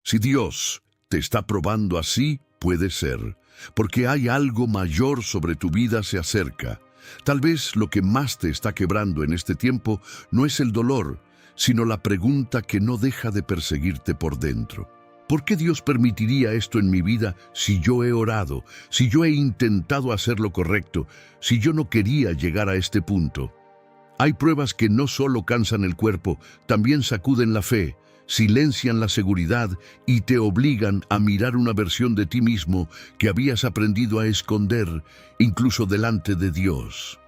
Si Dios te está probando así, puede ser, porque hay algo mayor sobre tu vida se acerca. Tal vez lo que más te está quebrando en este tiempo no es el dolor, sino la pregunta que no deja de perseguirte por dentro. ¿Por qué Dios permitiría esto en mi vida si yo he orado, si yo he intentado hacer lo correcto, si yo no quería llegar a este punto? Hay pruebas que no solo cansan el cuerpo, también sacuden la fe, silencian la seguridad y te obligan a mirar una versión de ti mismo que habías aprendido a esconder, incluso delante de Dios.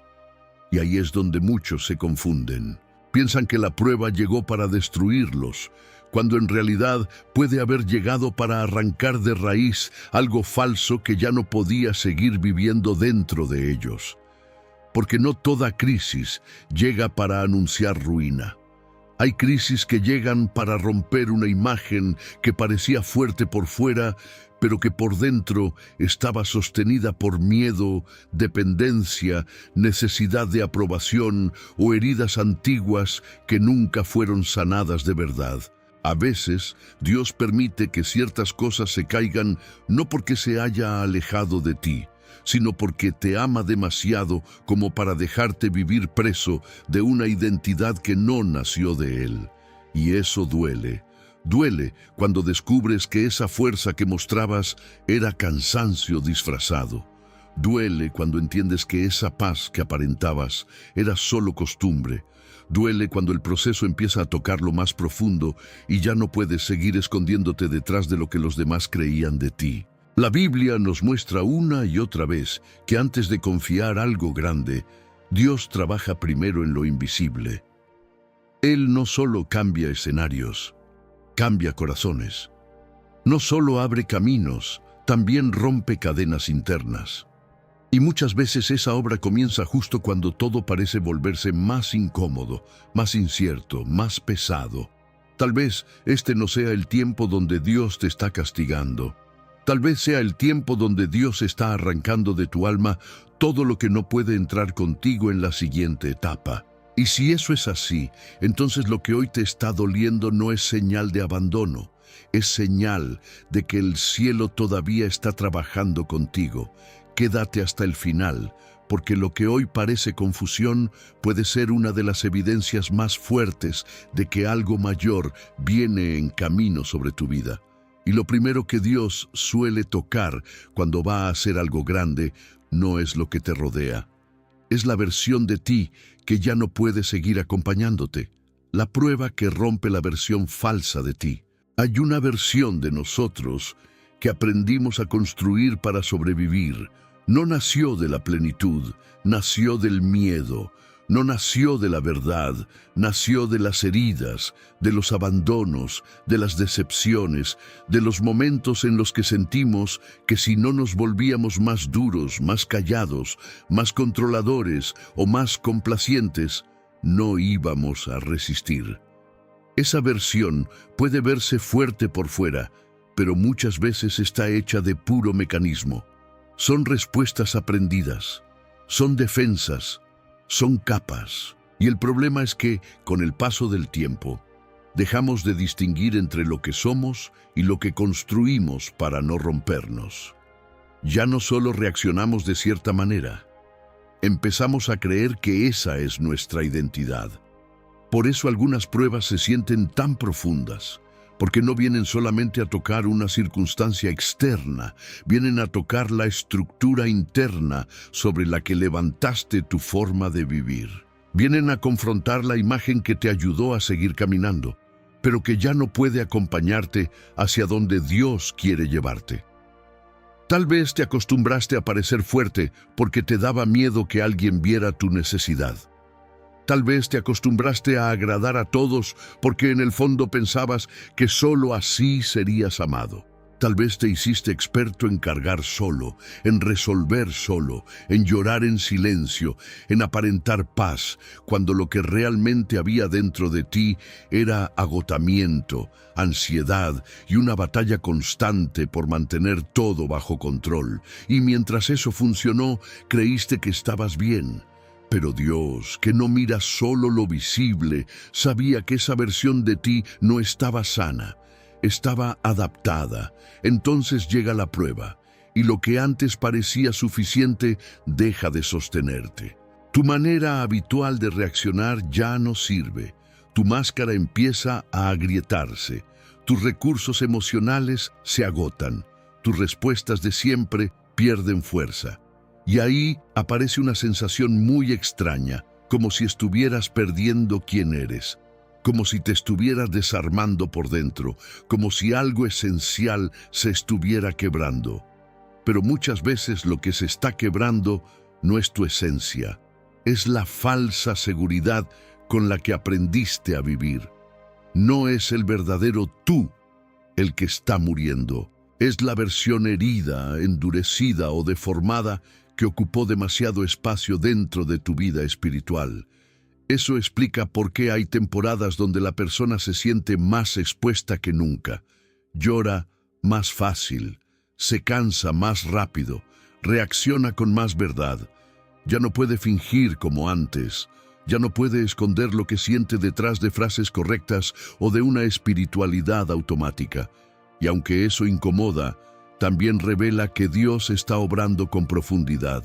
Y ahí es donde muchos se confunden. Piensan que la prueba llegó para destruirlos, cuando en realidad puede haber llegado para arrancar de raíz algo falso que ya no podía seguir viviendo dentro de ellos. Porque no toda crisis llega para anunciar ruina. Hay crisis que llegan para romper una imagen que parecía fuerte por fuera, pero que por dentro estaba sostenida por miedo, dependencia, necesidad de aprobación o heridas antiguas que nunca fueron sanadas de verdad. A veces, Dios permite que ciertas cosas se caigan no porque se haya alejado de ti, sino porque te ama demasiado como para dejarte vivir preso de una identidad que no nació de Él. Y eso duele. Duele cuando descubres que esa fuerza que mostrabas era cansancio disfrazado. Duele cuando entiendes que esa paz que aparentabas era solo costumbre. Duele cuando el proceso empieza a tocar lo más profundo y ya no puedes seguir escondiéndote detrás de lo que los demás creían de ti. La Biblia nos muestra una y otra vez que antes de confiar algo grande, Dios trabaja primero en lo invisible. Él no solo cambia escenarios, cambia corazones. No solo abre caminos, también rompe cadenas internas. Y muchas veces esa obra comienza justo cuando todo parece volverse más incómodo, más incierto, más pesado. Tal vez este no sea el tiempo donde Dios te está castigando. Tal vez sea el tiempo donde Dios está arrancando de tu alma todo lo que no puede entrar contigo en la siguiente etapa. Y si eso es así, entonces lo que hoy te está doliendo no es señal de abandono, es señal de que el cielo todavía está trabajando contigo. Quédate hasta el final, porque lo que hoy parece confusión puede ser una de las evidencias más fuertes de que algo mayor viene en camino sobre tu vida. Y lo primero que Dios suele tocar cuando va a hacer algo grande no es lo que te rodea. Es la versión de ti que ya no puede seguir acompañándote. La prueba que rompe la versión falsa de ti. Hay una versión de nosotros que aprendimos a construir para sobrevivir. No nació de la plenitud, nació del miedo. No nació de la verdad, nació de las heridas, de los abandonos, de las decepciones, de los momentos en los que sentimos que si no nos volvíamos más duros, más callados, más controladores o más complacientes, no íbamos a resistir. Esa versión puede verse fuerte por fuera, pero muchas veces está hecha de puro mecanismo. Son respuestas aprendidas, son defensas, son capas. Y el problema es que, con el paso del tiempo, dejamos de distinguir entre lo que somos y lo que construimos para no rompernos. Ya no solo reaccionamos de cierta manera, empezamos a creer que esa es nuestra identidad. Por eso algunas pruebas se sienten tan profundas, porque no vienen solamente a tocar una circunstancia externa, vienen a tocar la estructura interna sobre la que levantaste tu forma de vivir. Vienen a confrontar la imagen que te ayudó a seguir caminando, pero que ya no puede acompañarte hacia donde Dios quiere llevarte. Tal vez te acostumbraste a parecer fuerte porque te daba miedo que alguien viera tu necesidad. Tal vez te acostumbraste a agradar a todos porque en el fondo pensabas que solo así serías amado. Tal vez te hiciste experto en cargar solo, en resolver solo, en llorar en silencio, en aparentar paz, cuando lo que realmente había dentro de ti era agotamiento, ansiedad y una batalla constante por mantener todo bajo control. Y mientras eso funcionó, creíste que estabas bien. Pero Dios, que no mira solo lo visible, sabía que esa versión de ti no estaba sana. estaba adaptada. Entonces llega la prueba, y lo que antes parecía suficiente deja de sostenerte. Tu manera habitual de reaccionar ya no sirve. Tu máscara empieza a agrietarse. Tus recursos emocionales se agotan. Tus respuestas de siempre pierden fuerza. Y ahí aparece una sensación muy extraña, como si estuvieras perdiendo quién eres, como si te estuvieras desarmando por dentro, como si algo esencial se estuviera quebrando. Pero muchas veces lo que se está quebrando no es tu esencia, es la falsa seguridad con la que aprendiste a vivir. No es el verdadero tú el que está muriendo, es la versión herida, endurecida o deformada que ocupó demasiado espacio dentro de tu vida espiritual. Eso explica por qué hay temporadas donde la persona se siente más expuesta que nunca. Llora más fácil, se cansa más rápido, reacciona con más verdad. Ya no puede fingir como antes, ya no puede esconder lo que siente detrás de frases correctas o de una espiritualidad automática. Y aunque eso incomoda, también revela que Dios está obrando con profundidad.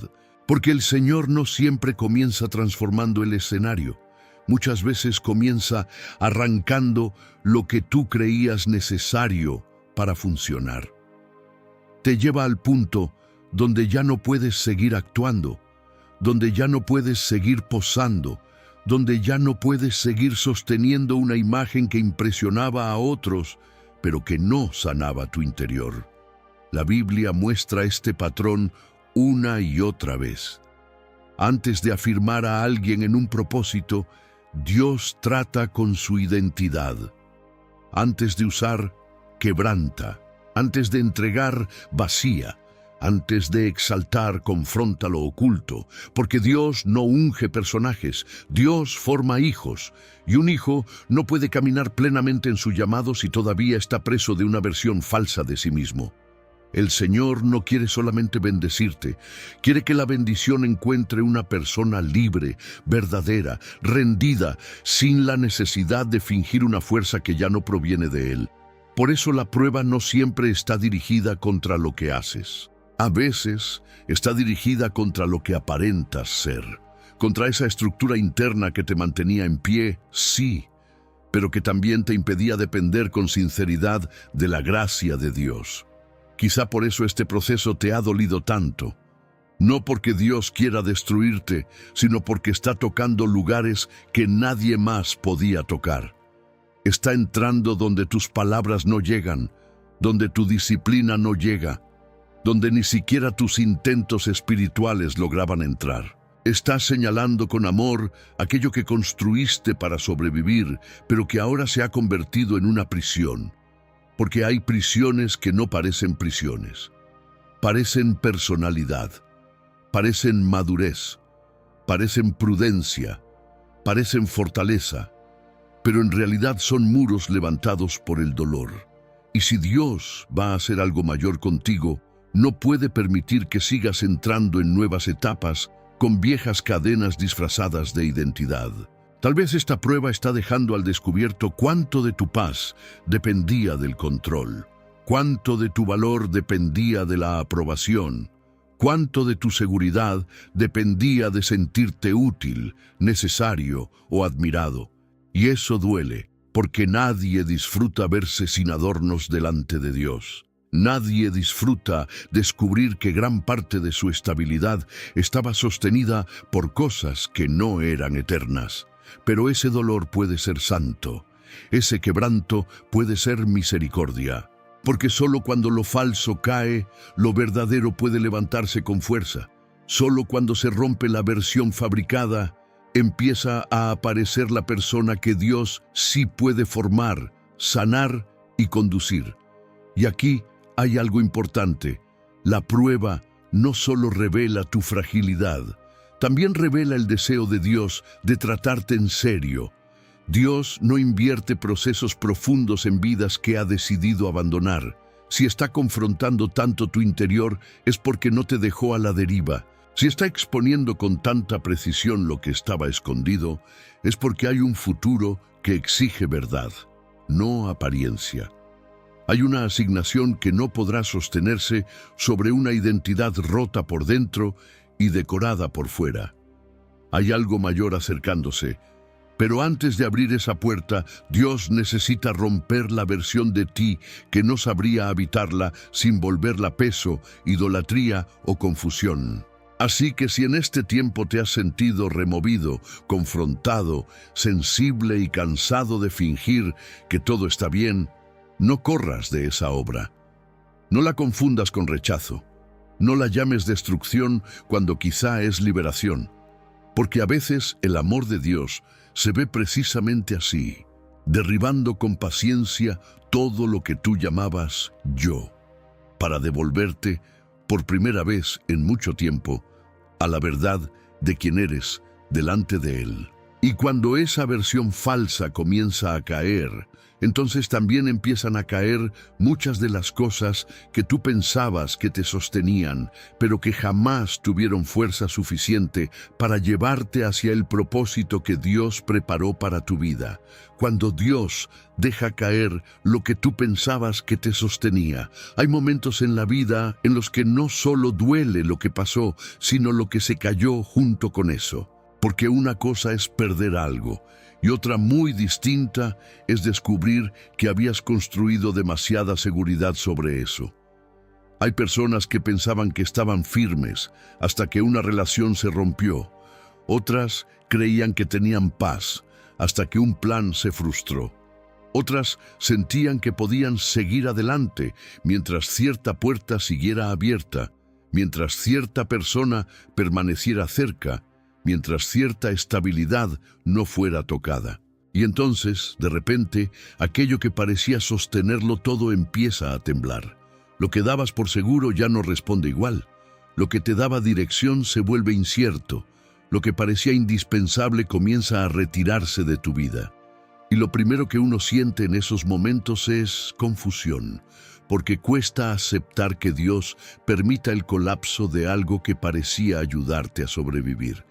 Porque el Señor no siempre comienza transformando el escenario. Muchas veces comienza arrancando lo que tú creías necesario para funcionar. Te lleva al punto donde ya no puedes seguir actuando, donde ya no puedes seguir posando, donde ya no puedes seguir sosteniendo una imagen que impresionaba a otros, pero que no sanaba tu interior. La Biblia muestra este patrón una y otra vez. Antes de afirmar a alguien en un propósito, Dios trata con su identidad. Antes de usar, quebranta. Antes de entregar, vacía. Antes de exaltar, confronta lo oculto, porque Dios no unge personajes, Dios forma hijos, y un hijo no puede caminar plenamente en su llamado si todavía está preso de una versión falsa de sí mismo. El Señor no quiere solamente bendecirte, quiere que la bendición encuentre una persona libre, verdadera, rendida, sin la necesidad de fingir una fuerza que ya no proviene de Él. Por eso la prueba no siempre está dirigida contra lo que haces. A veces está dirigida contra lo que aparentas ser, contra esa estructura interna que te mantenía en pie, sí, pero que también te impedía depender con sinceridad de la gracia de Dios. Quizá por eso este proceso te ha dolido tanto. No porque Dios quiera destruirte, sino porque está tocando lugares que nadie más podía tocar. Está entrando donde tus palabras no llegan, donde tu disciplina no llega, donde ni siquiera tus intentos espirituales lograban entrar. Estás señalando con amor aquello que construiste para sobrevivir, pero que ahora se ha convertido en una prisión. Porque hay prisiones que no parecen prisiones. Parecen personalidad, parecen madurez, parecen prudencia, parecen fortaleza, pero en realidad son muros levantados por el dolor. Y si Dios va a hacer algo mayor contigo, no puede permitir que sigas entrando en nuevas etapas con viejas cadenas disfrazadas de identidad. Tal vez esta prueba está dejando al descubierto cuánto de tu paz dependía del control, cuánto de tu valor dependía de la aprobación, cuánto de tu seguridad dependía de sentirte útil, necesario o admirado. Y eso duele, porque nadie disfruta verse sin adornos delante de Dios. Nadie disfruta descubrir que gran parte de su estabilidad estaba sostenida por cosas que no eran eternas. Pero ese dolor puede ser santo, ese quebranto puede ser misericordia, porque solo cuando lo falso cae, lo verdadero puede levantarse con fuerza. Solo cuando se rompe la versión fabricada, empieza a aparecer la persona que Dios sí puede formar, sanar y conducir. Y aquí hay algo importante. La prueba no solo revela tu fragilidad, también revela el deseo de Dios de tratarte en serio. Dios no invierte procesos profundos en vidas que ha decidido abandonar. Si está confrontando tanto tu interior, es porque no te dejó a la deriva. Si está exponiendo con tanta precisión lo que estaba escondido, es porque hay un futuro que exige verdad, no apariencia. Hay una asignación que no podrá sostenerse sobre una identidad rota por dentro y decorada por fuera. Hay algo mayor acercándose, pero antes de abrir esa puerta, Dios necesita romper la versión de ti que no sabría habitarla sin volverla peso, idolatría o confusión. Así que si en este tiempo te has sentido removido, confrontado, sensible y cansado de fingir que todo está bien, no corras de esa obra. No la confundas con rechazo. No la llames destrucción cuando quizá es liberación. Porque a veces el amor de Dios se ve precisamente así, derribando con paciencia todo lo que tú llamabas yo, para devolverte, por primera vez en mucho tiempo, a la verdad de quién eres delante de Él. Y cuando esa versión falsa comienza a caer, entonces también empiezan a caer muchas de las cosas que tú pensabas que te sostenían, pero que jamás tuvieron fuerza suficiente para llevarte hacia el propósito que Dios preparó para tu vida. Cuando Dios deja caer lo que tú pensabas que te sostenía, hay momentos en la vida en los que no solo duele lo que pasó, sino lo que se cayó junto con eso. Porque una cosa es perder algo, y otra muy distinta es descubrir que habías construido demasiada seguridad sobre eso. Hay personas que pensaban que estaban firmes hasta que una relación se rompió. Otras creían que tenían paz hasta que un plan se frustró. Otras sentían que podían seguir adelante mientras cierta puerta siguiera abierta, mientras cierta persona permaneciera cerca, mientras cierta estabilidad no fuera tocada. Y entonces, de repente, aquello que parecía sostenerlo todo empieza a temblar. Lo que dabas por seguro ya no responde igual. Lo que te daba dirección se vuelve incierto. Lo que parecía indispensable comienza a retirarse de tu vida. Y lo primero que uno siente en esos momentos es confusión, porque cuesta aceptar que Dios permita el colapso de algo que parecía ayudarte a sobrevivir.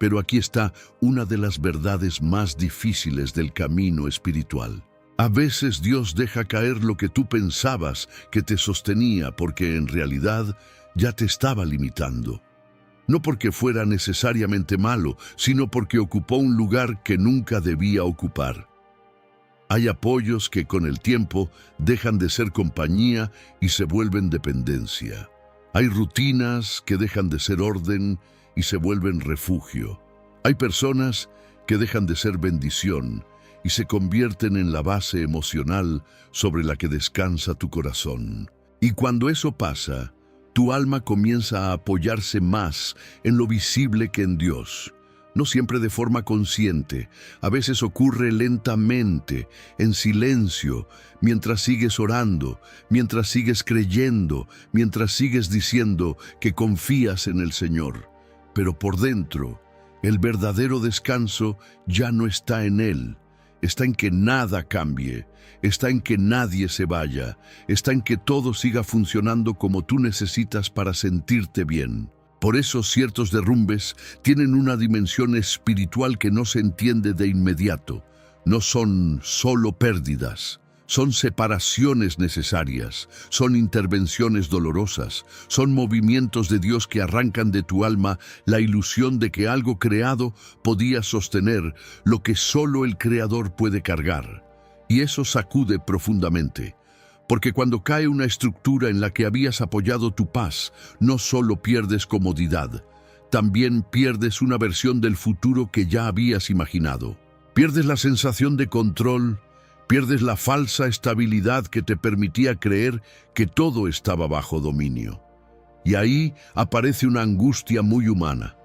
Pero aquí está una de las verdades más difíciles del camino espiritual. A veces Dios deja caer lo que tú pensabas que te sostenía porque en realidad ya te estaba limitando. No porque fuera necesariamente malo, sino porque ocupó un lugar que nunca debía ocupar. Hay apoyos que con el tiempo dejan de ser compañía y se vuelven dependencia. Hay rutinas que dejan de ser orden y se vuelven refugio. Hay personas que dejan de ser bendición y se convierten en la base emocional sobre la que descansa tu corazón. Y cuando eso pasa, tu alma comienza a apoyarse más en lo visible que en Dios. No siempre de forma consciente, a veces ocurre lentamente, en silencio, mientras sigues orando, mientras sigues creyendo, mientras sigues diciendo que confías en el Señor. Pero por dentro, el verdadero descanso ya no está en Él. Está en que nada cambie, está en que nadie se vaya, está en que todo siga funcionando como tú necesitas para sentirte bien. Por eso ciertos derrumbes tienen una dimensión espiritual que no se entiende de inmediato. No son solo pérdidas. Son separaciones necesarias, son intervenciones dolorosas, son movimientos de Dios que arrancan de tu alma la ilusión de que algo creado podía sostener lo que solo el Creador puede cargar. Y eso sacude profundamente, porque cuando cae una estructura en la que habías apoyado tu paz, no solo pierdes comodidad, también pierdes una versión del futuro que ya habías imaginado. Pierdes la sensación de control. Pierdes la falsa estabilidad que te permitía creer que todo estaba bajo dominio. Y ahí aparece una angustia muy humana,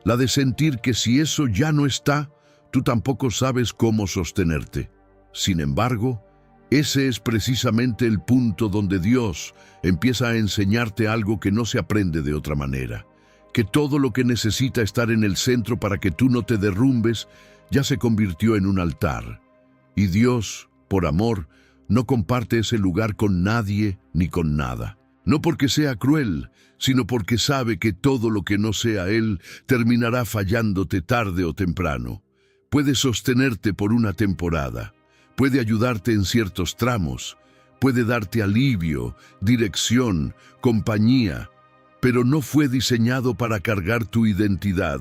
la de sentir que si eso ya no está, tú tampoco sabes cómo sostenerte. Sin embargo, ese es precisamente el punto donde Dios empieza a enseñarte algo que no se aprende de otra manera, que todo lo que necesita estar en el centro para que tú no te derrumbes ya se convirtió en un altar. Y Dios, por amor, no comparte ese lugar con nadie ni con nada. No porque sea cruel, sino porque sabe que todo lo que no sea Él terminará fallándote tarde o temprano. Puede sostenerte por una temporada, puede ayudarte en ciertos tramos, puede darte alivio, dirección, compañía, pero no fue diseñado para cargar tu identidad,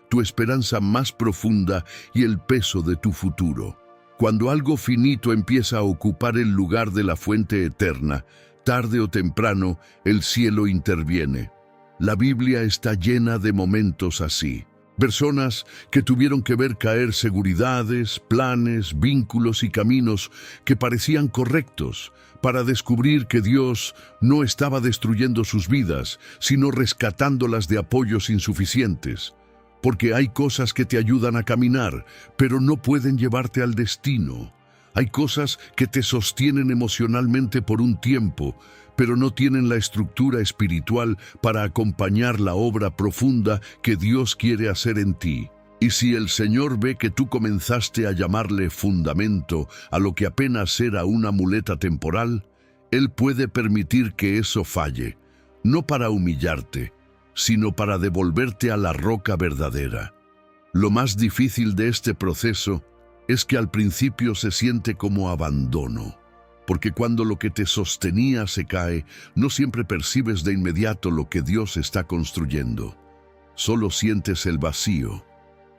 tu esperanza más profunda y el peso de tu futuro. Cuando algo finito empieza a ocupar el lugar de la fuente eterna, tarde o temprano el cielo interviene. La Biblia está llena de momentos así. Personas que tuvieron que ver caer seguridades, planes, vínculos y caminos que parecían correctos para descubrir que Dios no estaba destruyendo sus vidas, sino rescatándolas de apoyos insuficientes. Porque hay cosas que te ayudan a caminar, pero no pueden llevarte al destino. Hay cosas que te sostienen emocionalmente por un tiempo, pero no tienen la estructura espiritual para acompañar la obra profunda que Dios quiere hacer en ti. Y si el Señor ve que tú comenzaste a llamarle fundamento a lo que apenas era una muleta temporal, Él puede permitir que eso falle, no para humillarte, sino para devolverte a la roca verdadera. Lo más difícil de este proceso es que al principio se siente como abandono, porque cuando lo que te sostenía se cae, no siempre percibes de inmediato lo que Dios está construyendo. Solo sientes el vacío,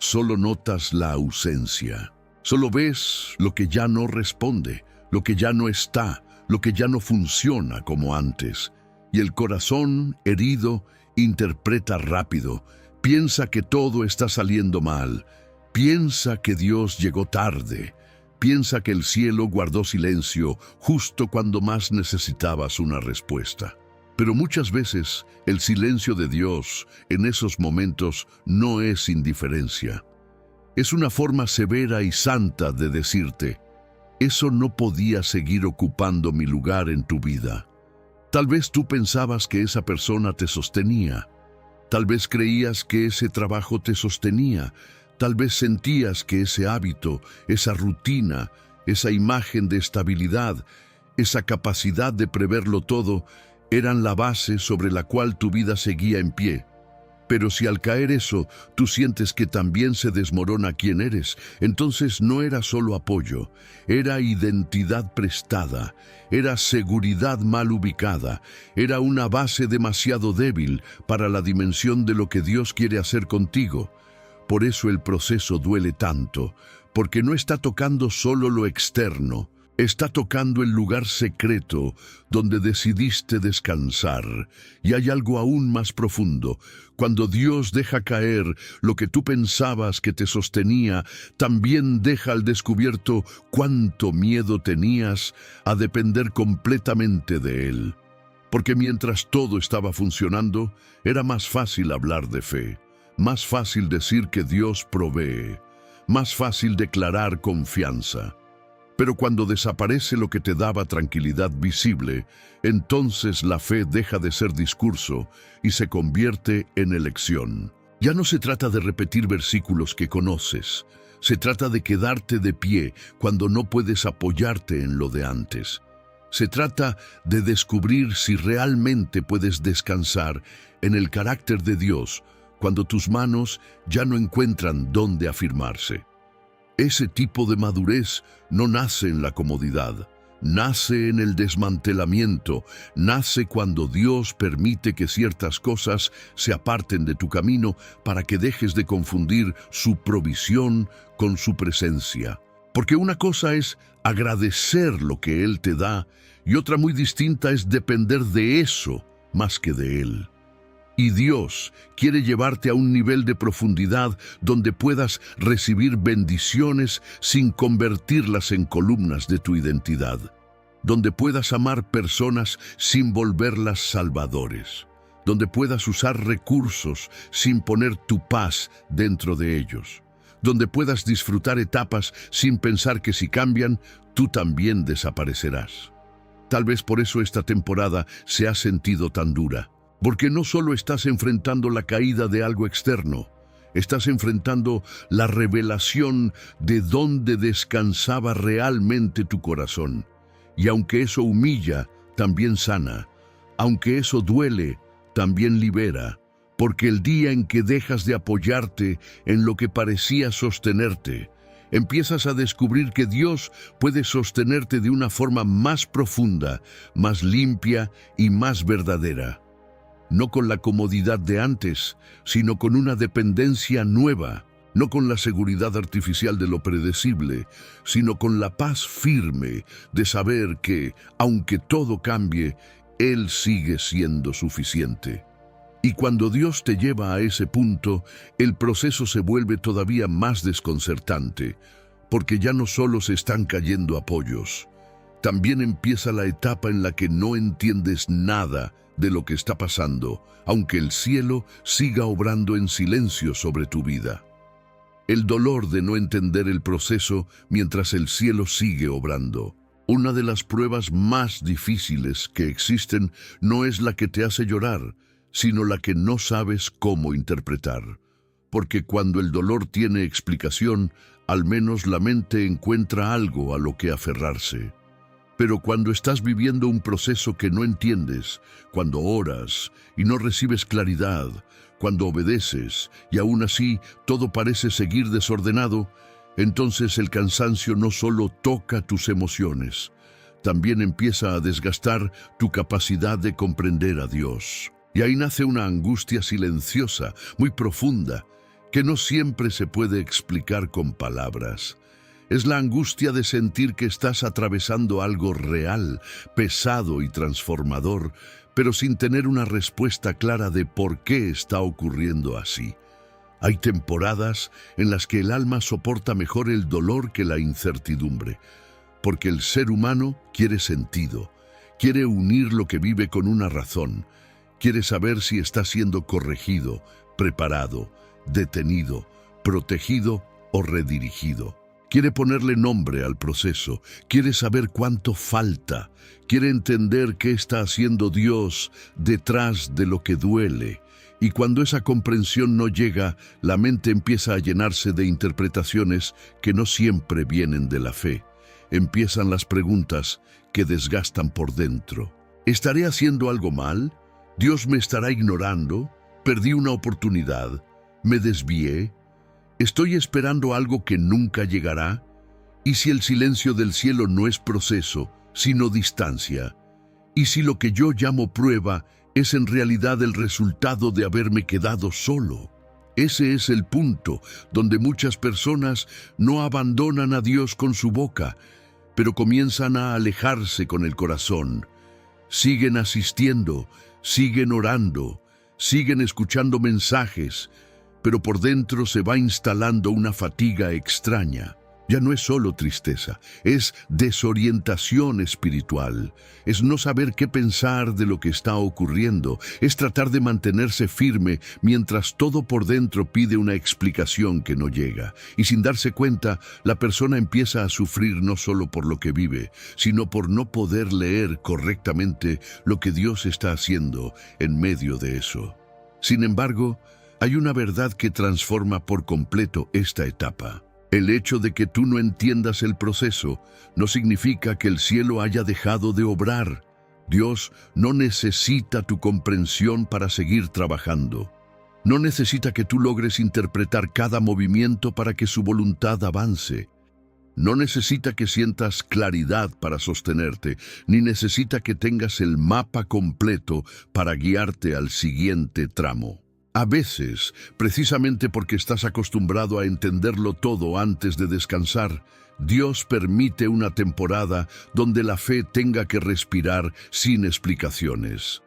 solo notas la ausencia, solo ves lo que ya no responde, lo que ya no está, lo que ya no funciona como antes. Y el corazón, herido, interpreta rápido, piensa que todo está saliendo mal, piensa que Dios llegó tarde, piensa que el cielo guardó silencio justo cuando más necesitabas una respuesta. Pero muchas veces el silencio de Dios en esos momentos no es indiferencia. Es una forma severa y santa de decirte, eso no podía seguir ocupando mi lugar en tu vida. Tal vez tú pensabas que esa persona te sostenía. Tal vez creías que ese trabajo te sostenía. Tal vez sentías que ese hábito, esa rutina, esa imagen de estabilidad, esa capacidad de preverlo todo, eran la base sobre la cual tu vida seguía en pie. Pero si al caer eso, tú sientes que también se desmorona quién eres, entonces no era solo apoyo, era identidad prestada, era seguridad mal ubicada, era una base demasiado débil para la dimensión de lo que Dios quiere hacer contigo. Por eso el proceso duele tanto, porque no está tocando solo lo externo, está tocando el lugar secreto donde decidiste descansar. Y hay algo aún más profundo. Cuando Dios deja caer lo que tú pensabas que te sostenía, también deja al descubierto cuánto miedo tenías a depender completamente de Él. Porque mientras todo estaba funcionando, era más fácil hablar de fe, más fácil decir que Dios provee, más fácil declarar confianza. Pero cuando desaparece lo que te daba tranquilidad visible, entonces la fe deja de ser discurso y se convierte en elección. Ya no se trata de repetir versículos que conoces, se trata de quedarte de pie cuando no puedes apoyarte en lo de antes. Se trata de descubrir si realmente puedes descansar en el carácter de Dios cuando tus manos ya no encuentran dónde afirmarse. Ese tipo de madurez no nace en la comodidad, nace en el desmantelamiento, nace cuando Dios permite que ciertas cosas se aparten de tu camino para que dejes de confundir su provisión con su presencia. Porque una cosa es agradecer lo que Él te da y otra muy distinta es depender de eso más que de Él. Y Dios quiere llevarte a un nivel de profundidad donde puedas recibir bendiciones sin convertirlas en columnas de tu identidad, donde puedas amar personas sin volverlas salvadores, donde puedas usar recursos sin poner tu paz dentro de ellos, donde puedas disfrutar etapas sin pensar que si cambian, tú también desaparecerás. Tal vez por eso esta temporada se ha sentido tan dura. Porque no solo estás enfrentando la caída de algo externo, estás enfrentando la revelación de dónde descansaba realmente tu corazón. Y aunque eso humilla, también sana. Aunque eso duele, también libera. Porque el día en que dejas de apoyarte en lo que parecía sostenerte, Empiezas a descubrir que Dios puede sostenerte de una forma más profunda, más limpia y más verdadera. No con la comodidad de antes, sino con una dependencia nueva. No con la seguridad artificial de lo predecible, sino con la paz firme de saber que, aunque todo cambie, Él sigue siendo suficiente. Y cuando Dios te lleva a ese punto, el proceso se vuelve todavía más desconcertante, porque ya no solo se están cayendo apoyos, también empieza la etapa en la que no entiendes nada de lo que está pasando, aunque el cielo siga obrando en silencio sobre tu vida. El dolor de no entender el proceso mientras el cielo sigue obrando. Una de las pruebas más difíciles que existen no es la que te hace llorar, sino la que no sabes cómo interpretar. Porque cuando el dolor tiene explicación, al menos la mente encuentra algo a lo que aferrarse. Pero cuando estás viviendo un proceso que no entiendes, cuando oras y no recibes claridad, cuando obedeces y aún así todo parece seguir desordenado, entonces el cansancio no solo toca tus emociones, también empieza a desgastar tu capacidad de comprender a Dios. Y ahí nace una angustia silenciosa, muy profunda, que no siempre se puede explicar con palabras. Es la angustia de sentir que estás atravesando algo real, pesado y transformador, pero sin tener una respuesta clara de por qué está ocurriendo así. Hay temporadas en las que el alma soporta mejor el dolor que la incertidumbre, porque el ser humano quiere sentido, quiere unir lo que vive con una razón, quiere saber si está siendo corregido, preparado, detenido, protegido o redirigido. Quiere ponerle nombre al proceso, quiere saber cuánto falta, quiere entender qué está haciendo Dios detrás de lo que duele. Y cuando esa comprensión no llega, la mente empieza a llenarse de interpretaciones que no siempre vienen de la fe. Empiezan las preguntas que desgastan por dentro. ¿Estaré haciendo algo mal? ¿Dios me estará ignorando? ¿Perdí una oportunidad? ¿Me desvié? ¿Estoy esperando algo que nunca llegará? ¿Y si el silencio del cielo no es proceso, sino distancia? ¿Y si lo que yo llamo prueba es en realidad el resultado de haberme quedado solo? Ese es el punto donde muchas personas no abandonan a Dios con su boca, pero comienzan a alejarse con el corazón. Siguen asistiendo, siguen orando, siguen escuchando mensajes, pero por dentro se va instalando una fatiga extraña. Ya no es solo tristeza, es desorientación espiritual, es no saber qué pensar de lo que está ocurriendo, es tratar de mantenerse firme mientras todo por dentro pide una explicación que no llega. Y sin darse cuenta, la persona empieza a sufrir no solo por lo que vive, sino por no poder leer correctamente lo que Dios está haciendo en medio de eso. Sin embargo, hay una verdad que transforma por completo esta etapa. El hecho de que tú no entiendas el proceso no significa que el cielo haya dejado de obrar. Dios no necesita tu comprensión para seguir trabajando. No necesita que tú logres interpretar cada movimiento para que su voluntad avance. No necesita que sientas claridad para sostenerte, ni necesita que tengas el mapa completo para guiarte al siguiente tramo. A veces, precisamente porque estás acostumbrado a entenderlo todo antes de descansar, Dios permite una temporada donde la fe tenga que respirar sin explicaciones.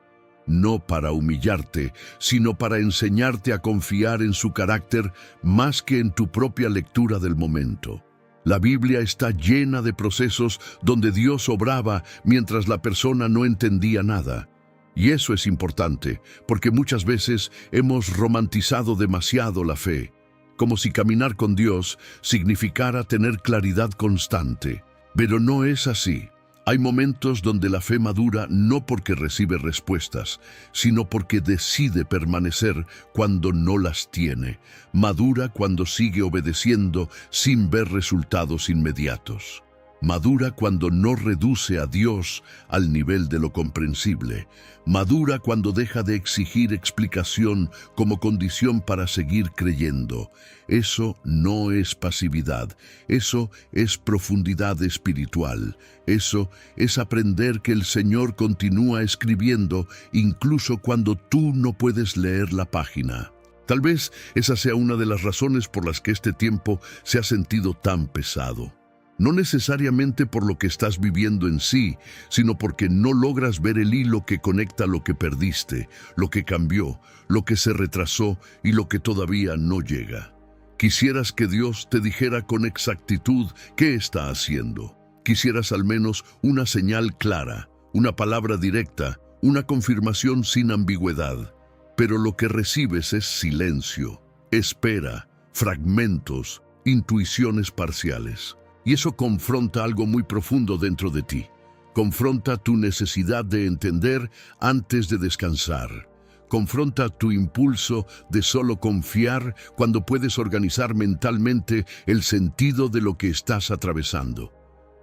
No para humillarte, sino para enseñarte a confiar en su carácter más que en tu propia lectura del momento. La Biblia está llena de procesos donde Dios obraba mientras la persona no entendía nada. Y eso es importante, porque muchas veces hemos romantizado demasiado la fe, como si caminar con Dios significara tener claridad constante. Pero no es así. Hay momentos donde la fe madura no porque recibe respuestas, sino porque decide permanecer cuando no las tiene. Madura cuando sigue obedeciendo sin ver resultados inmediatos. Madura cuando no reduce a Dios al nivel de lo comprensible. Madura cuando deja de exigir explicación como condición para seguir creyendo. Eso no es pasividad, eso es profundidad espiritual. Eso es aprender que el Señor continúa escribiendo incluso cuando tú no puedes leer la página. Tal vez esa sea una de las razones por las que este tiempo se ha sentido tan pesado. No necesariamente por lo que estás viviendo en sí, sino porque no logras ver el hilo que conecta lo que perdiste, lo que cambió, lo que se retrasó y lo que todavía no llega. Quisieras que Dios te dijera con exactitud qué está haciendo. Quisieras al menos una señal clara, una palabra directa, una confirmación sin ambigüedad. Pero lo que recibes es silencio, espera, fragmentos, intuiciones parciales. Y eso confronta algo muy profundo dentro de ti. Confronta tu necesidad de entender antes de descansar. Confronta tu impulso de solo confiar cuando puedes organizar mentalmente el sentido de lo que estás atravesando.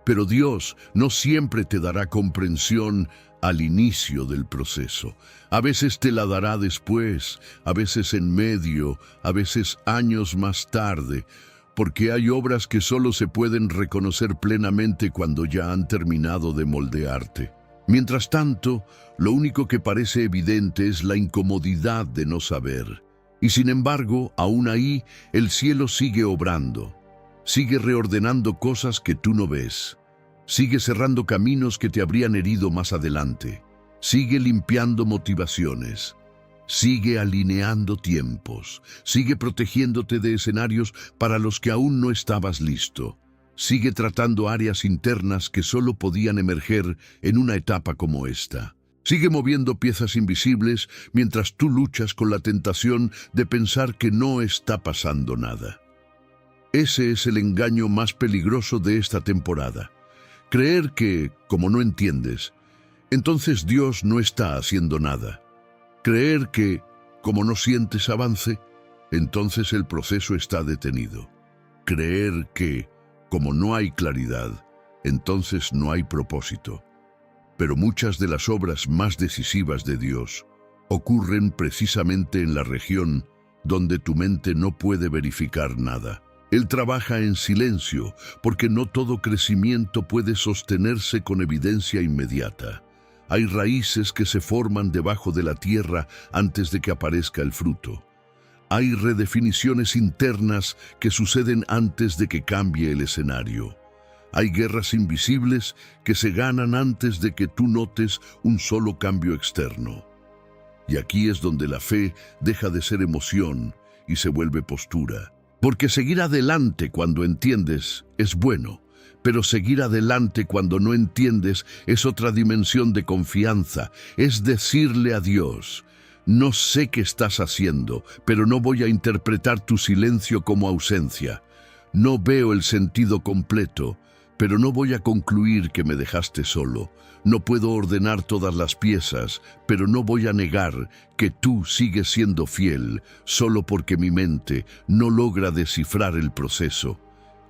Pero Dios no siempre te dará comprensión al inicio del proceso. A veces te la dará después, a veces en medio, a veces años más tarde, porque hay obras que solo se pueden reconocer plenamente cuando ya han terminado de moldearte. Mientras tanto, lo único que parece evidente es la incomodidad de no saber. Y sin embargo, aún ahí, el cielo sigue obrando. Sigue reordenando cosas que tú no ves. Sigue cerrando caminos que te habrían herido más adelante. Sigue limpiando motivaciones. Sigue alineando tiempos. Sigue protegiéndote de escenarios para los que aún no estabas listo. Sigue tratando áreas internas que solo podían emerger en una etapa como esta. Sigue moviendo piezas invisibles mientras tú luchas con la tentación de pensar que no está pasando nada. Ese es el engaño más peligroso de esta temporada. Creer que, como no entiendes, entonces Dios no está haciendo nada. Creer que, como no sientes avance, entonces el proceso está detenido. Creer que, como no hay claridad, entonces no hay propósito. Pero muchas de las obras más decisivas de Dios ocurren precisamente en la región donde tu mente no puede verificar nada. Él trabaja en silencio porque no todo crecimiento puede sostenerse con evidencia inmediata. Hay raíces que se forman debajo de la tierra antes de que aparezca el fruto. Hay redefiniciones internas que suceden antes de que cambie el escenario. Hay guerras invisibles que se ganan antes de que tú notes un solo cambio externo. Y aquí es donde la fe deja de ser emoción y se vuelve postura. Porque seguir adelante cuando entiendes es bueno. Pero seguir adelante cuando no entiendes es otra dimensión de confianza. Es decirle a Dios, no sé qué estás haciendo, pero no voy a interpretar tu silencio como ausencia. No veo el sentido completo, pero no voy a concluir que me dejaste solo. No puedo ordenar todas las piezas, pero no voy a negar que tú sigues siendo fiel, solo porque mi mente no logra descifrar el proceso.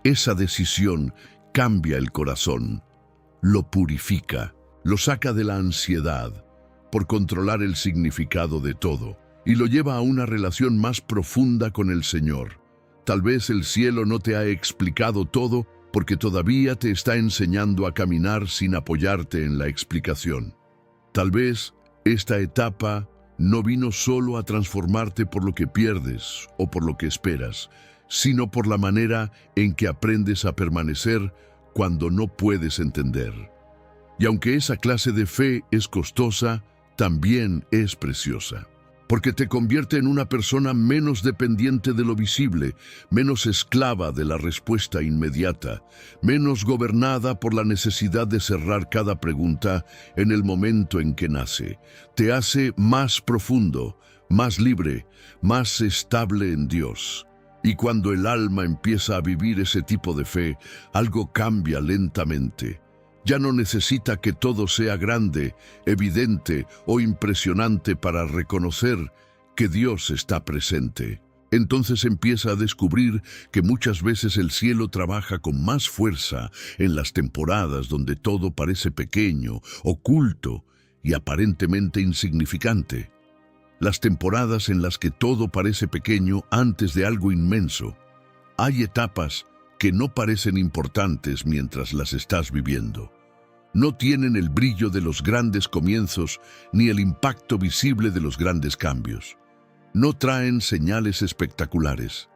Esa decisión cambia el corazón, lo purifica, lo saca de la ansiedad por controlar el significado de todo y lo lleva a una relación más profunda con el Señor. Tal vez el cielo no te ha explicado todo porque todavía te está enseñando a caminar sin apoyarte en la explicación. Tal vez esta etapa no vino solo a transformarte por lo que pierdes o por lo que esperas, sino por la manera en que aprendes a permanecer cuando no puedes entender. Y aunque esa clase de fe es costosa, también es preciosa, porque te convierte en una persona menos dependiente de lo visible, menos esclava de la respuesta inmediata, menos gobernada por la necesidad de cerrar cada pregunta en el momento en que nace. Te hace más profundo, más libre, más estable en Dios. Y cuando el alma empieza a vivir ese tipo de fe, algo cambia lentamente. Ya no necesita que todo sea grande, evidente o impresionante para reconocer que Dios está presente. Entonces empieza a descubrir que muchas veces el cielo trabaja con más fuerza en las temporadas donde todo parece pequeño, oculto y aparentemente insignificante. Las temporadas en las que todo parece pequeño antes de algo inmenso. Hay etapas que no parecen importantes mientras las estás viviendo. No tienen el brillo de los grandes comienzos ni el impacto visible de los grandes cambios. No traen señales espectaculares,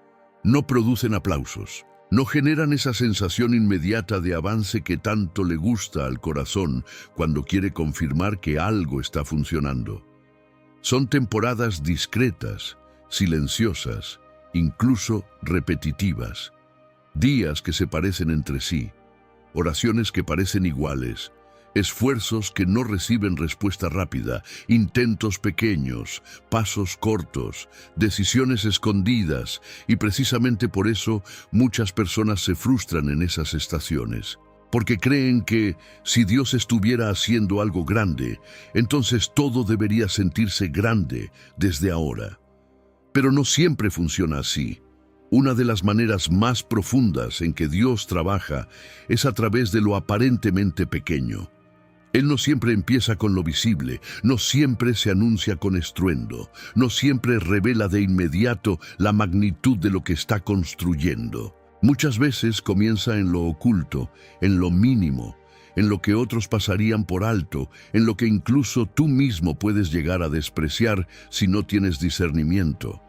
no producen aplausos, no generan esa sensación inmediata de avance que tanto le gusta al corazón cuando quiere confirmar que algo está funcionando. Son temporadas discretas, silenciosas, incluso repetitivas, días que se parecen entre sí, oraciones que parecen iguales, esfuerzos que no reciben respuesta rápida, intentos pequeños, pasos cortos, decisiones escondidas, y precisamente por eso muchas personas se frustran en esas estaciones, porque creen que si Dios estuviera haciendo algo grande, entonces todo debería sentirse grande desde ahora. Pero no siempre funciona así. Una de las maneras más profundas en que Dios trabaja es a través de lo aparentemente pequeño. Él no siempre empieza con lo visible, no siempre se anuncia con estruendo, no siempre revela de inmediato la magnitud de lo que está construyendo. Muchas veces comienza en lo oculto, en lo mínimo, en lo que otros pasarían por alto, en lo que incluso tú mismo puedes llegar a despreciar si no tienes discernimiento.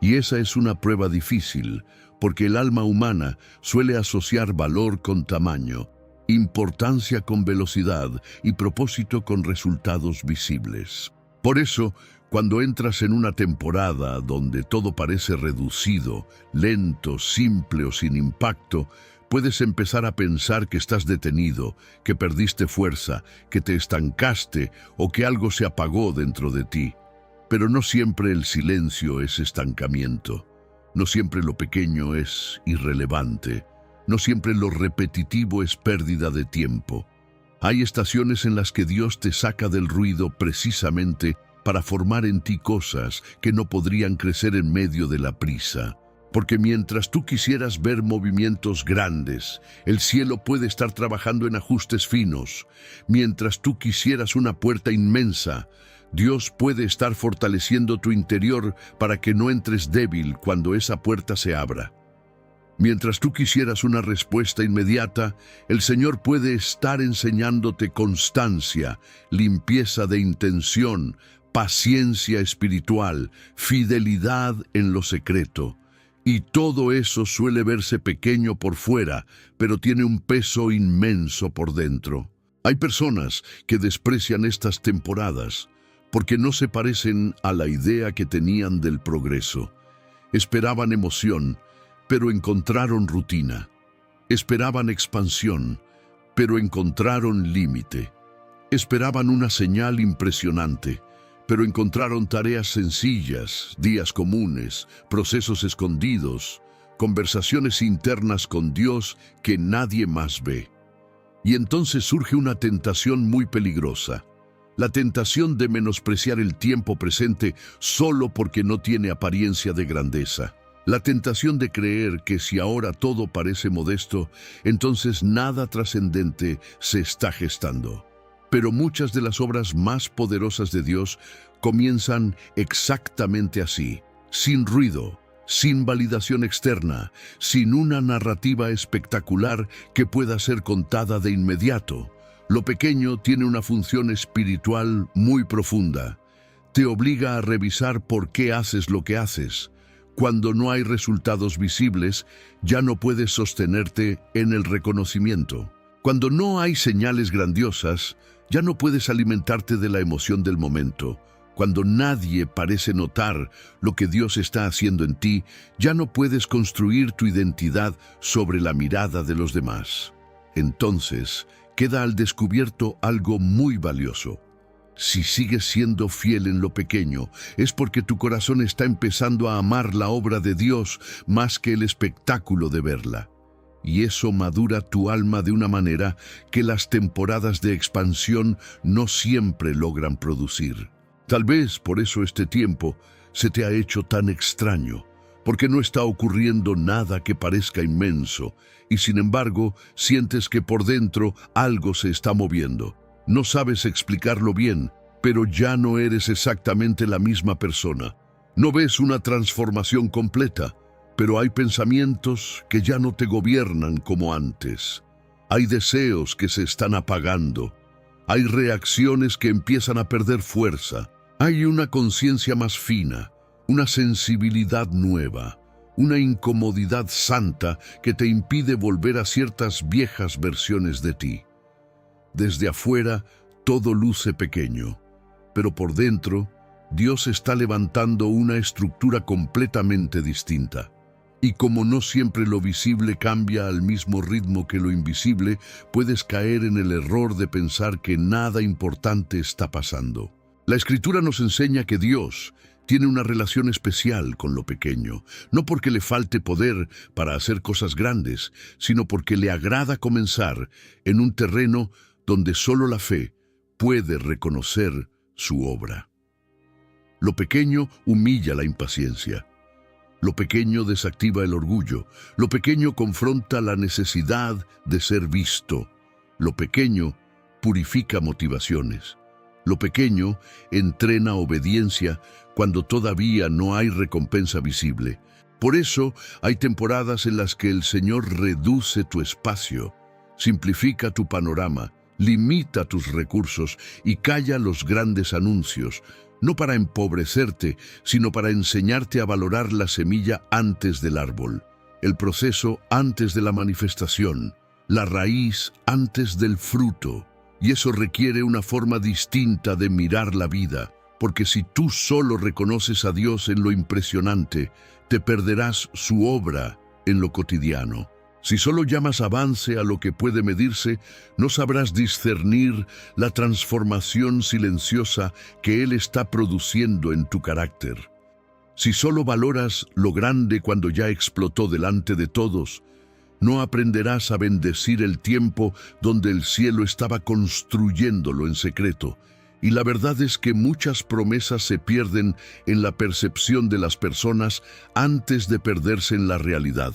Y esa es una prueba difícil, porque el alma humana suele asociar valor con tamaño, importancia con velocidad y propósito con resultados visibles. Por eso, cuando entras en una temporada donde todo parece reducido, lento, simple o sin impacto, puedes empezar a pensar que estás detenido, que perdiste fuerza, que te estancaste o que algo se apagó dentro de ti. Pero no siempre el silencio es estancamiento. No siempre lo pequeño es irrelevante. No siempre lo repetitivo es pérdida de tiempo. Hay estaciones en las que Dios te saca del ruido precisamente para formar en ti cosas que no podrían crecer en medio de la prisa. Porque mientras tú quisieras ver movimientos grandes, el cielo puede estar trabajando en ajustes finos. Mientras tú quisieras una puerta inmensa, Dios puede estar fortaleciendo tu interior para que no entres débil cuando esa puerta se abra. Mientras tú quisieras una respuesta inmediata, el Señor puede estar enseñándote constancia, limpieza de intención, paciencia espiritual, fidelidad en lo secreto. Y todo eso suele verse pequeño por fuera, pero tiene un peso inmenso por dentro. Hay personas que desprecian estas temporadas porque no se parecen a la idea que tenían del progreso. Esperaban emoción, pero encontraron rutina. Esperaban expansión, pero encontraron límite. Esperaban una señal impresionante, pero encontraron tareas sencillas, días comunes, procesos escondidos, conversaciones internas con Dios que nadie más ve. Y entonces surge una tentación muy peligrosa. La tentación de menospreciar el tiempo presente solo porque no tiene apariencia de grandeza. La tentación de creer que si ahora todo parece modesto, entonces nada trascendente se está gestando. Pero muchas de las obras más poderosas de Dios comienzan exactamente así, sin ruido, sin validación externa, sin una narrativa espectacular que pueda ser contada de inmediato. Lo pequeño tiene una función espiritual muy profunda. Te obliga a revisar por qué haces lo que haces. Cuando no hay resultados visibles, ya no puedes sostenerte en el reconocimiento. Cuando no hay señales grandiosas, ya no puedes alimentarte de la emoción del momento. Cuando nadie parece notar lo que Dios está haciendo en ti, ya no puedes construir tu identidad sobre la mirada de los demás. Entonces, queda al descubierto algo muy valioso. Si sigues siendo fiel en lo pequeño, es porque tu corazón está empezando a amar la obra de Dios más que el espectáculo de verla. Y eso madura tu alma de una manera que las temporadas de expansión no siempre logran producir. Tal vez por eso este tiempo se te ha hecho tan extraño, porque no está ocurriendo nada que parezca inmenso, y sin embargo sientes que por dentro algo se está moviendo. No sabes explicarlo bien, pero ya no eres exactamente la misma persona. No ves una transformación completa, pero hay pensamientos que ya no te gobiernan como antes. Hay deseos que se están apagando. Hay reacciones que empiezan a perder fuerza. Hay una conciencia más fina, una sensibilidad nueva, una incomodidad santa que te impide volver a ciertas viejas versiones de ti. Desde afuera, todo luce pequeño, pero por dentro, Dios está levantando una estructura completamente distinta. Y como no siempre lo visible cambia al mismo ritmo que lo invisible, puedes caer en el error de pensar que nada importante está pasando. La Escritura nos enseña que Dios tiene una relación especial con lo pequeño, no porque le falte poder para hacer cosas grandes, sino porque le agrada comenzar en un terreno donde solo la fe puede reconocer su obra. Lo pequeño humilla la impaciencia. Lo pequeño desactiva el orgullo. Lo pequeño confronta la necesidad de ser visto. Lo pequeño purifica motivaciones. Lo pequeño entrena obediencia cuando todavía no hay recompensa visible. Por eso hay temporadas en las que el Señor reduce tu espacio, simplifica tu panorama, limita tus recursos y calla los grandes anuncios, no para empobrecerte, sino para enseñarte a valorar la semilla antes del árbol, el proceso antes de la manifestación, la raíz antes del fruto. Y eso requiere una forma distinta de mirar la vida, porque si tú solo reconoces a Dios en lo impresionante, te perderás su obra en lo cotidiano. Si solo llamas avance a lo que puede medirse, no sabrás discernir la transformación silenciosa que Él está produciendo en tu carácter. Si solo valoras lo grande cuando ya explotó delante de todos, no aprenderás a bendecir el tiempo donde el cielo estaba construyéndolo en secreto. Y la verdad es que muchas promesas se pierden en la percepción de las personas antes de perderse en la realidad,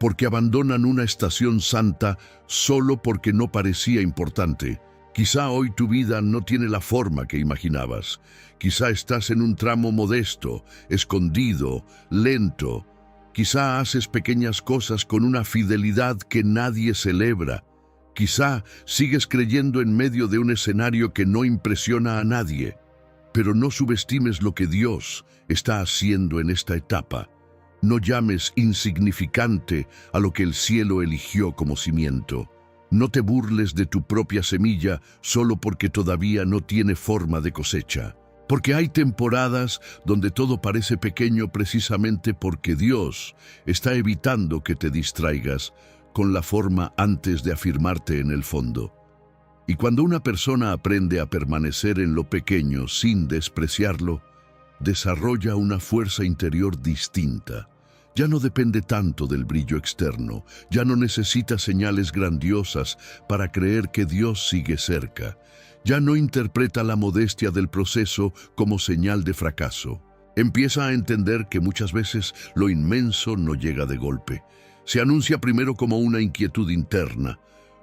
porque abandonan una estación santa solo porque no parecía importante. Quizá hoy tu vida no tiene la forma que imaginabas. Quizá estás en un tramo modesto, escondido, lento. Quizá haces pequeñas cosas con una fidelidad que nadie celebra. Quizá sigues creyendo en medio de un escenario que no impresiona a nadie. Pero no subestimes lo que Dios está haciendo en esta etapa. No llames insignificante a lo que el cielo eligió como cimiento. No te burles de tu propia semilla solo porque todavía no tiene forma de cosecha. Porque hay temporadas donde todo parece pequeño precisamente porque Dios está evitando que te distraigas con la forma antes de afirmarte en el fondo. Y cuando una persona aprende a permanecer en lo pequeño sin despreciarlo, desarrolla una fuerza interior distinta. Ya no depende tanto del brillo externo, ya no necesita señales grandiosas para creer que Dios sigue cerca. Ya no interpreta la modestia del proceso como señal de fracaso. Empieza a entender que muchas veces lo inmenso no llega de golpe. Se anuncia primero como una inquietud interna,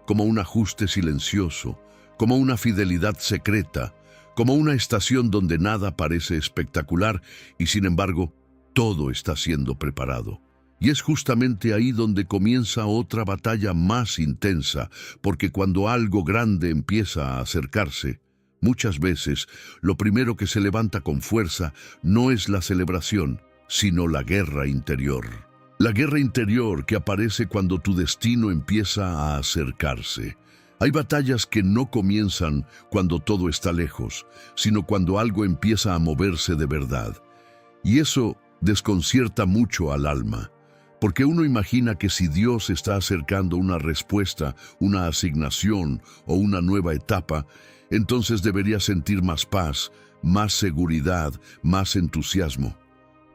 como un ajuste silencioso, como una fidelidad secreta, como una estación donde nada parece espectacular y sin embargo todo está siendo preparado. Y es justamente ahí donde comienza otra batalla más intensa, porque cuando algo grande empieza a acercarse, muchas veces lo primero que se levanta con fuerza no es la celebración, sino la guerra interior. La guerra interior que aparece cuando tu destino empieza a acercarse. Hay batallas que no comienzan cuando todo está lejos, sino cuando algo empieza a moverse de verdad. Y eso desconcierta mucho al alma. Porque uno imagina que si Dios está acercando una respuesta, una asignación o una nueva etapa, entonces debería sentir más paz, más seguridad, más entusiasmo.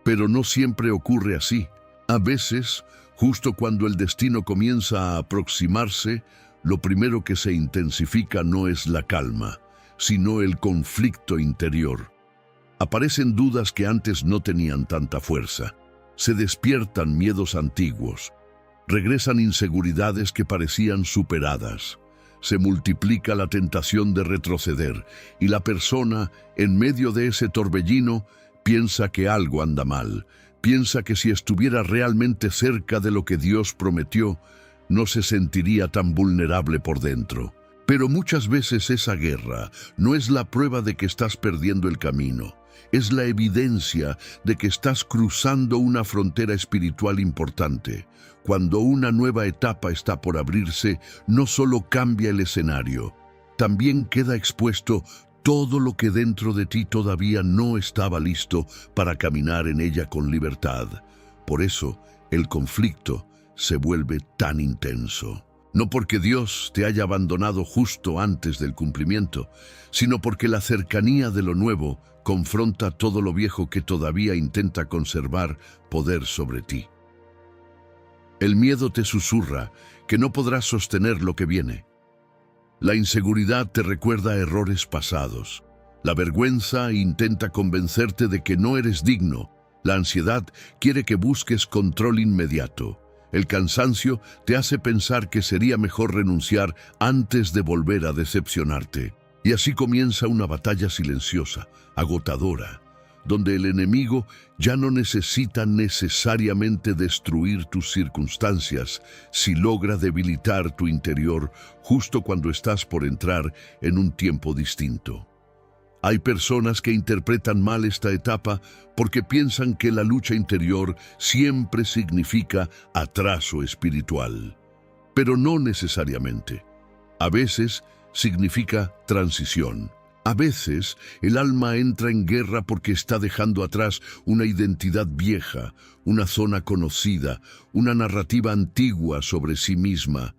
Pero no siempre ocurre así. A veces, justo cuando el destino comienza a aproximarse, lo primero que se intensifica no es la calma, sino el conflicto interior. Aparecen dudas que antes no tenían tanta fuerza. Se despiertan miedos antiguos, regresan inseguridades que parecían superadas. Se multiplica la tentación de retroceder y la persona, en medio de ese torbellino, piensa que algo anda mal. Piensa que si estuviera realmente cerca de lo que Dios prometió, no se sentiría tan vulnerable por dentro. Pero muchas veces esa guerra no es la prueba de que estás perdiendo el camino. Es la evidencia de que estás cruzando una frontera espiritual importante. Cuando una nueva etapa está por abrirse, no solo cambia el escenario, también queda expuesto todo lo que dentro de ti todavía no estaba listo para caminar en ella con libertad. Por eso, el conflicto se vuelve tan intenso. No porque Dios te haya abandonado justo antes del cumplimiento, sino porque la cercanía de lo nuevo confronta todo lo viejo que todavía intenta conservar poder sobre ti. El miedo te susurra que no podrás sostener lo que viene. La inseguridad te recuerda errores pasados. La vergüenza intenta convencerte de que no eres digno. La ansiedad quiere que busques control inmediato. El cansancio te hace pensar que sería mejor renunciar antes de volver a decepcionarte. Y así comienza una batalla silenciosa, agotadora, donde el enemigo ya no necesita necesariamente destruir tus circunstancias si logra debilitar tu interior justo cuando estás por entrar en un tiempo distinto. Hay personas que interpretan mal esta etapa porque piensan que la lucha interior siempre significa atraso espiritual. Pero no necesariamente. A veces significa transición. A veces el alma entra en guerra porque está dejando atrás una identidad vieja, una zona conocida, una narrativa antigua sobre sí misma.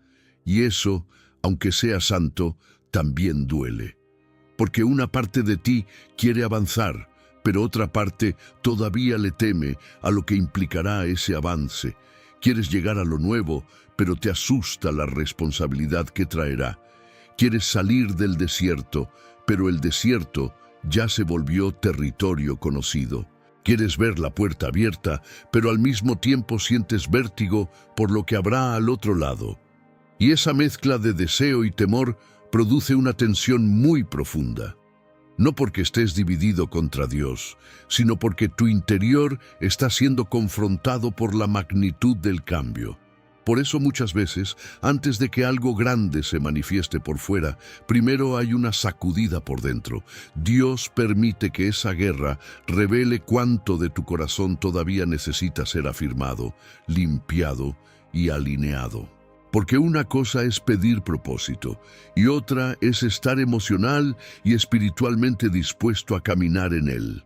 Y eso, aunque sea santo, también duele. Porque una parte de ti quiere avanzar, pero otra parte todavía le teme a lo que implicará ese avance. Quieres llegar a lo nuevo, pero te asusta la responsabilidad que traerá. Quieres salir del desierto, pero el desierto ya se volvió territorio conocido. Quieres ver la puerta abierta, pero al mismo tiempo sientes vértigo por lo que habrá al otro lado. Y esa mezcla de deseo y temor produce una tensión muy profunda. No porque estés dividido contra Dios, sino porque tu interior está siendo confrontado por la magnitud del cambio. Por eso muchas veces, antes de que algo grande se manifieste por fuera, primero hay una sacudida por dentro. Dios permite que esa guerra revele cuánto de tu corazón todavía necesita ser afirmado, limpiado y alineado. Porque una cosa es pedir propósito y otra es estar emocional y espiritualmente dispuesto a caminar en él.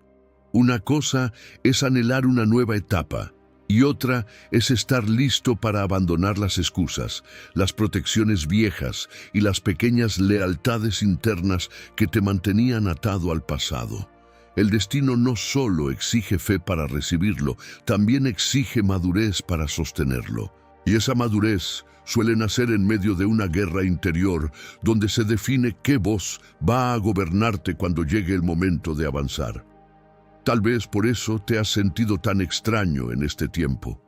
Una cosa es anhelar una nueva etapa y otra es estar listo para abandonar las excusas, las protecciones viejas y las pequeñas lealtades internas que te mantenían atado al pasado. El destino no solo exige fe para recibirlo, también exige madurez para sostenerlo. Y esa madurez suele nacer en medio de una guerra interior donde se define qué voz va a gobernarte cuando llegue el momento de avanzar. Tal vez por eso te has sentido tan extraño en este tiempo.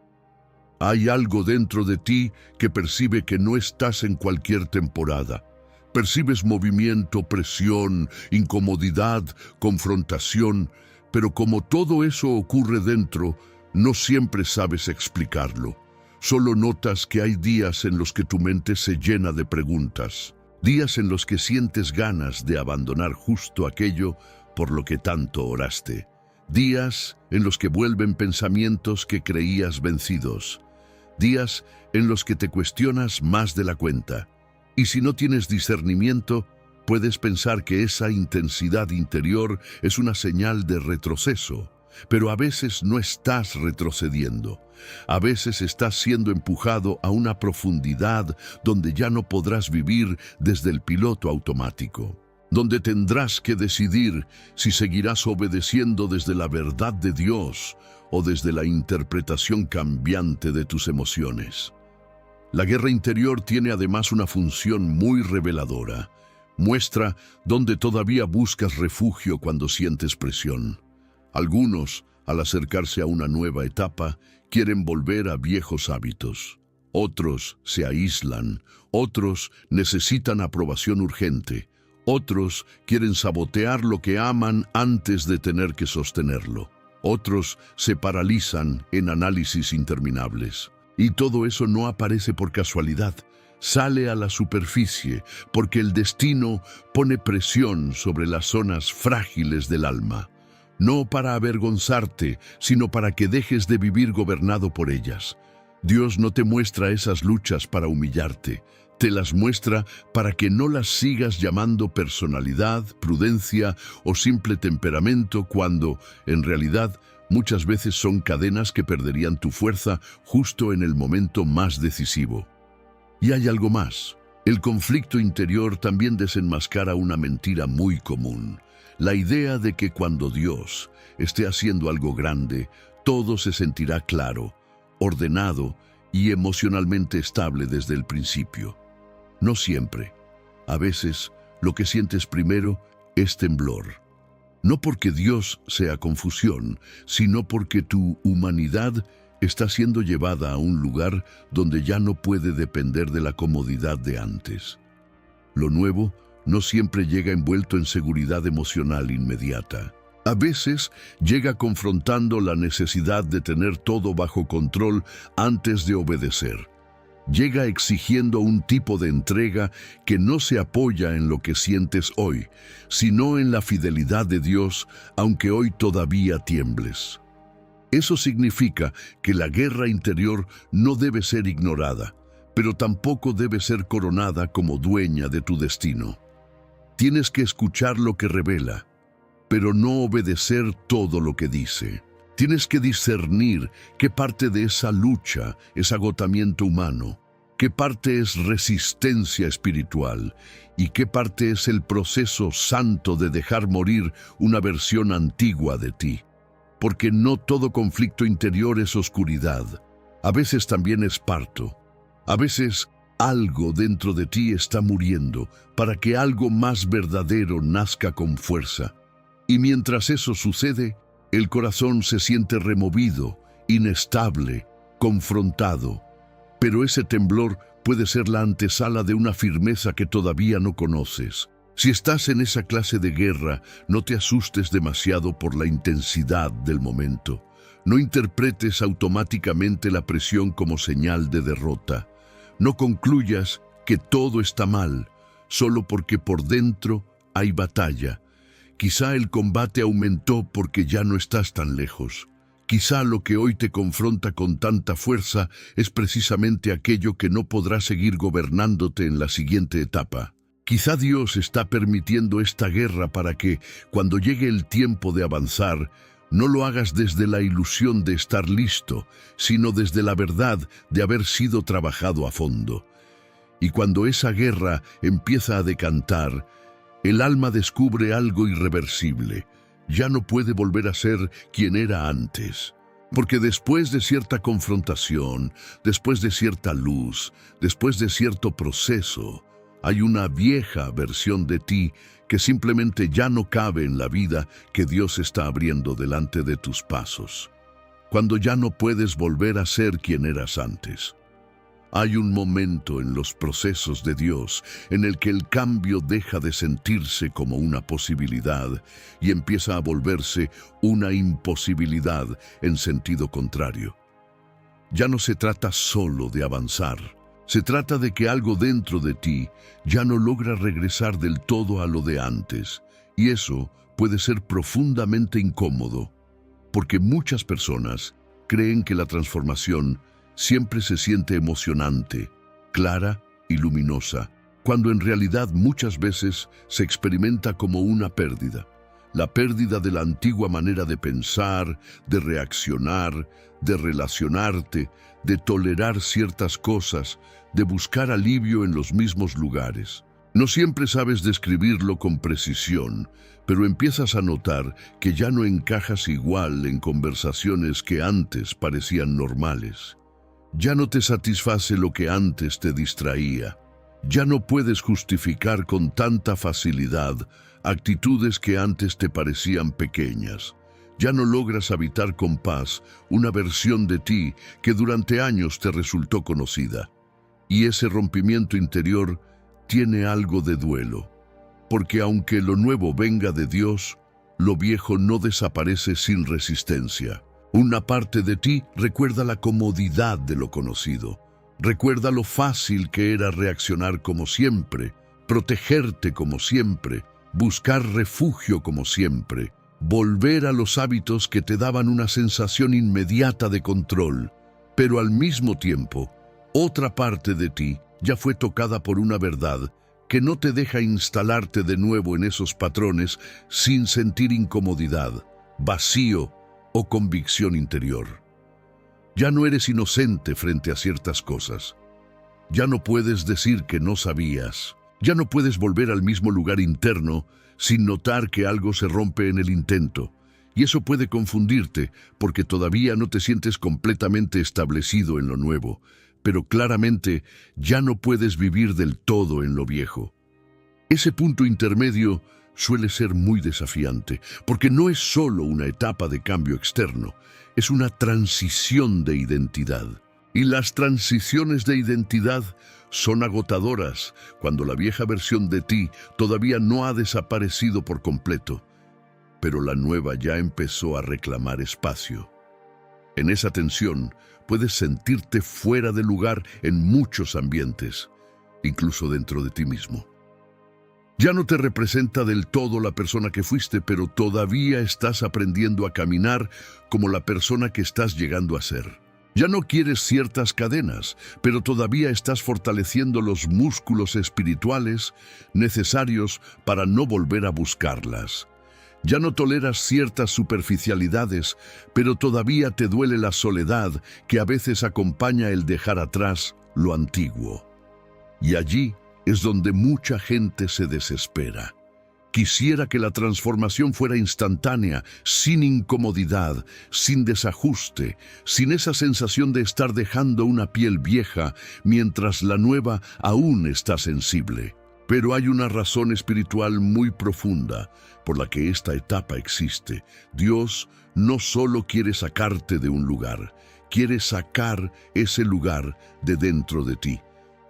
Hay algo dentro de ti que percibe que no estás en cualquier temporada. Percibes movimiento, presión, incomodidad, confrontación, pero como todo eso ocurre dentro, no siempre sabes explicarlo. Solo notas que hay días en los que tu mente se llena de preguntas, días en los que sientes ganas de abandonar justo aquello por lo que tanto oraste, días en los que vuelven pensamientos que creías vencidos, días en los que te cuestionas más de la cuenta. Y si no tienes discernimiento, puedes pensar que esa intensidad interior es una señal de retroceso. Pero a veces no estás retrocediendo. A veces estás siendo empujado a una profundidad donde ya no podrás vivir desde el piloto automático, donde tendrás que decidir si seguirás obedeciendo desde la verdad de Dios o desde la interpretación cambiante de tus emociones. La guerra interior tiene además una función muy reveladora. Muestra dónde todavía buscas refugio cuando sientes presión. Algunos, Al acercarse a una nueva etapa, quieren volver a viejos hábitos. Otros se aíslan, otros necesitan aprobación urgente, otros quieren sabotear lo que aman antes de tener que sostenerlo. Otros se paralizan en análisis interminables. Y todo eso no aparece por casualidad. Sale a la superficie porque el destino pone presión sobre las zonas frágiles del alma. No para avergonzarte, sino para que dejes de vivir gobernado por ellas. Dios no te muestra esas luchas para humillarte. Te las muestra para que no las sigas llamando personalidad, prudencia o simple temperamento cuando, en realidad, muchas veces son cadenas que perderían tu fuerza justo en el momento más decisivo. Y hay algo más. El conflicto interior también desenmascara una mentira muy común. La idea de que cuando Dios esté haciendo algo grande, todo se sentirá claro, ordenado y emocionalmente estable desde el principio. No siempre. A veces, lo que sientes primero es temblor. No porque Dios sea confusión, sino porque tu humanidad está siendo llevada a un lugar donde ya no puede depender de la comodidad de antes. Lo nuevo no siempre llega envuelto en seguridad emocional inmediata. A veces llega confrontando la necesidad de tener todo bajo control antes de obedecer. Llega exigiendo un tipo de entrega que no se apoya en lo que sientes hoy, sino en la fidelidad de Dios, aunque hoy todavía tiembles. Eso significa que la guerra interior no debe ser ignorada, pero tampoco debe ser coronada como dueña de tu destino. Tienes que escuchar lo que revela, pero no obedecer todo lo que dice. Tienes que discernir qué parte de esa lucha es agotamiento humano, qué parte es resistencia espiritual y qué parte es el proceso santo de dejar morir una versión antigua de ti. Porque no todo conflicto interior es oscuridad. A veces también es parto. A veces algo dentro de ti está muriendo para que algo más verdadero nazca con fuerza. Y mientras eso sucede, el corazón se siente removido, inestable, confrontado. Pero ese temblor puede ser la antesala de una firmeza que todavía no conoces. Si estás en esa clase de guerra, no te asustes demasiado por la intensidad del momento. No interpretes automáticamente la presión como señal de derrota. No concluyas que todo está mal, solo porque por dentro hay batalla. Quizá el combate aumentó porque ya no estás tan lejos. Quizá lo que hoy te confronta con tanta fuerza es precisamente aquello que no podrá seguir gobernándote en la siguiente etapa. Quizá Dios está permitiendo esta guerra para que, cuando llegue el tiempo de avanzar, no lo hagas desde la ilusión de estar listo, sino desde la verdad de haber sido trabajado a fondo. Y cuando esa guerra empieza a decantar, el alma descubre algo irreversible. Ya no puede volver a ser quien era antes. Porque después de cierta confrontación, después de cierta luz, después de cierto proceso, hay una vieja versión de ti que simplemente ya no cabe en la vida que Dios está abriendo delante de tus pasos. Cuando ya no puedes volver a ser quien eras antes. Hay un momento en los procesos de Dios en el que el cambio deja de sentirse como una posibilidad y empieza a volverse una imposibilidad en sentido contrario. Ya no se trata solo de avanzar. Se trata de que algo dentro de ti ya no logra regresar del todo a lo de antes, y eso puede ser profundamente incómodo, porque muchas personas creen que la transformación siempre se siente emocionante, clara y luminosa, cuando en realidad muchas veces se experimenta como una pérdida. La pérdida de la antigua manera de pensar, de reaccionar, de relacionarte, de tolerar ciertas cosas, de buscar alivio en los mismos lugares. No siempre sabes describirlo con precisión, pero empiezas a notar que ya no encajas igual en conversaciones que antes parecían normales. Ya no te satisface lo que antes te distraía. Ya no puedes justificar con tanta facilidad actitudes que antes te parecían pequeñas. Ya no logras habitar con paz una versión de ti que durante años te resultó conocida. Y ese rompimiento interior tiene algo de duelo, porque aunque lo nuevo venga de Dios, lo viejo no desaparece sin resistencia. Una parte de ti recuerda la comodidad de lo conocido, recuerda lo fácil que era reaccionar como siempre, protegerte como siempre, buscar refugio como siempre, volver a los hábitos que te daban una sensación inmediata de control. Pero al mismo tiempo, otra parte de ti ya fue tocada por una verdad que no te deja instalarte de nuevo en esos patrones sin sentir incomodidad, vacío o convicción interior. Ya no eres inocente frente a ciertas cosas. Ya no puedes decir que no sabías. Ya no puedes volver al mismo lugar interno sin notar que algo se rompe en el intento. Y eso puede confundirte porque todavía no te sientes completamente establecido en lo nuevo, pero claramente ya no puedes vivir del todo en lo viejo. Ese punto intermedio suele ser muy desafiante, porque no es solo una etapa de cambio externo, es una transición de identidad. Y las transiciones de identidad son agotadoras cuando la vieja versión de ti todavía no ha desaparecido por completo, pero la nueva ya empezó a reclamar espacio. En esa tensión puedes sentirte fuera de lugar en muchos ambientes, incluso dentro de ti mismo. Ya no te representa del todo la persona que fuiste, pero todavía estás aprendiendo a caminar como la persona que estás llegando a ser. Ya no quieres ciertas cadenas, pero todavía estás fortaleciendo los músculos espirituales necesarios para no volver a buscarlas. Ya no toleras ciertas superficialidades, pero todavía te duele la soledad que a veces acompaña el dejar atrás lo antiguo. Y allí es donde mucha gente se desespera. Quisiera que la transformación fuera instantánea, sin incomodidad, sin desajuste, sin esa sensación de estar dejando una piel vieja mientras la nueva aún está sensible. Pero hay una razón espiritual muy profunda por la que esta etapa existe. Dios no solo quiere sacarte de un lugar, quiere sacar ese lugar de dentro de ti.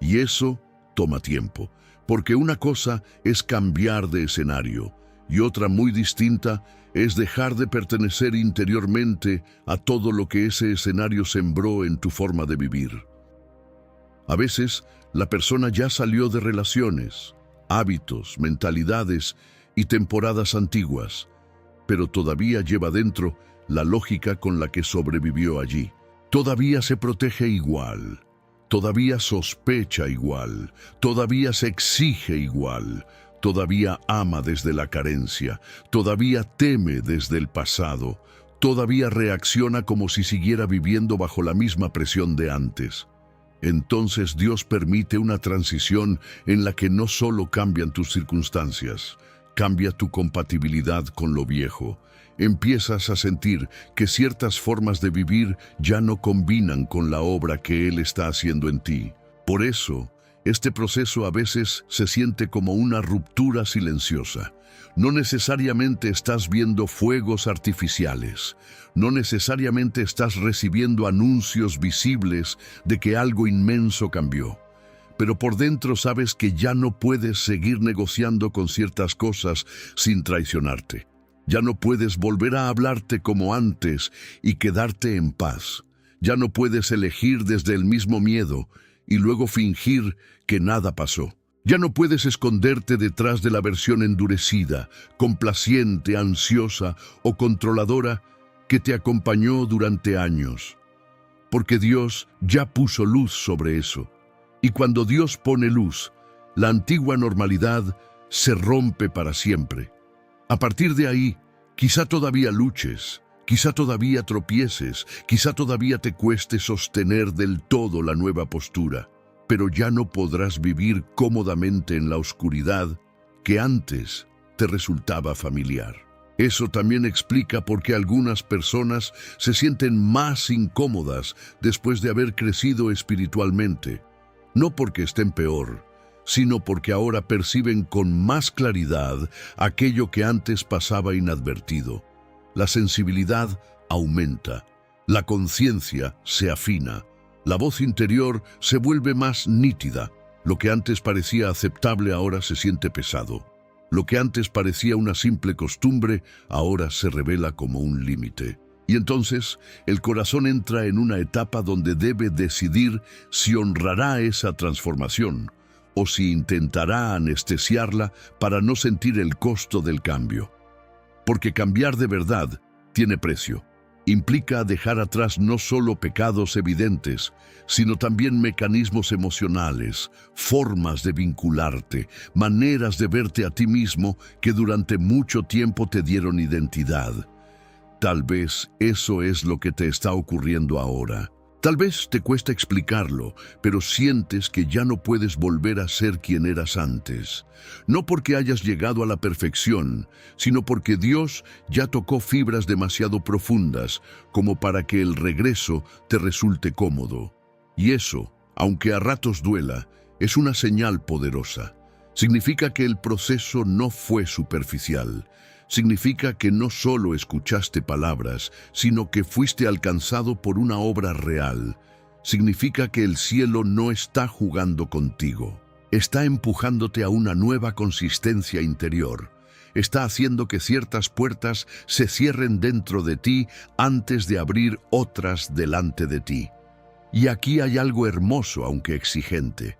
Y eso toma tiempo, porque una cosa es cambiar de escenario y otra muy distinta es dejar de pertenecer interiormente a todo lo que ese escenario sembró en tu forma de vivir. A veces, la persona ya salió de relaciones, hábitos, mentalidades y temporadas antiguas, pero todavía lleva dentro la lógica con la que sobrevivió allí. Todavía se protege igual, todavía sospecha igual, todavía se exige igual, todavía ama desde la carencia, todavía teme desde el pasado, todavía reacciona como si siguiera viviendo bajo la misma presión de antes. Entonces Dios permite una transición en la que no solo cambian tus circunstancias, cambia tu compatibilidad con lo viejo. Empiezas a sentir que ciertas formas de vivir ya no combinan con la obra que Él está haciendo en ti. Por eso, este proceso a veces se siente como una ruptura silenciosa. No necesariamente estás viendo fuegos artificiales, no necesariamente estás recibiendo anuncios visibles de que algo inmenso cambió. Pero por dentro sabes que ya no puedes seguir negociando con ciertas cosas sin traicionarte. Ya no puedes volver a hablarte como antes y quedarte en paz. Ya no puedes elegir desde el mismo miedo y luego fingir que nada pasó. Ya no puedes esconderte detrás de la versión endurecida, complaciente, ansiosa o controladora que te acompañó durante años. Porque Dios ya puso luz sobre eso. Y cuando Dios pone luz, la antigua normalidad se rompe para siempre. A partir de ahí, quizá todavía luches, quizá todavía tropieces, quizá todavía te cueste sostener del todo la nueva postura, pero ya no podrás vivir cómodamente en la oscuridad que antes te resultaba familiar. Eso también explica por qué algunas personas se sienten más incómodas después de haber crecido espiritualmente, no porque estén peor, sino porque ahora perciben con más claridad aquello que antes pasaba inadvertido. la sensibilidad aumenta, la conciencia se afina, la voz interior se vuelve más nítida. Lo que antes parecía aceptable ahora se siente pesado. Lo que antes parecía una simple costumbre ahora se revela como un límite. Y entonces el corazón entra en una etapa donde debe decidir si honrará esa transformación o si intentará anestesiarla para no sentir el costo del cambio. Porque cambiar de verdad tiene precio. Implica dejar atrás no solo pecados evidentes, sino también mecanismos emocionales, formas de vincularte, maneras de verte a ti mismo que durante mucho tiempo te dieron identidad. Tal vez eso es lo que te está ocurriendo ahora. Tal vez te cuesta explicarlo, pero sientes que ya no puedes volver a ser quien eras antes. No porque hayas llegado a la perfección, sino porque Dios ya tocó fibras demasiado profundas como para que el regreso te resulte cómodo. Y eso, aunque a ratos duela, es una señal poderosa. Significa que el proceso no fue superficial. Significa que no solo escuchaste palabras, sino que fuiste alcanzado por una obra real. Significa que el cielo no está jugando contigo. Está empujándote a una nueva consistencia interior. Está haciendo que ciertas puertas se cierren dentro de ti antes de abrir otras delante de ti. Y aquí hay algo hermoso, aunque exigente.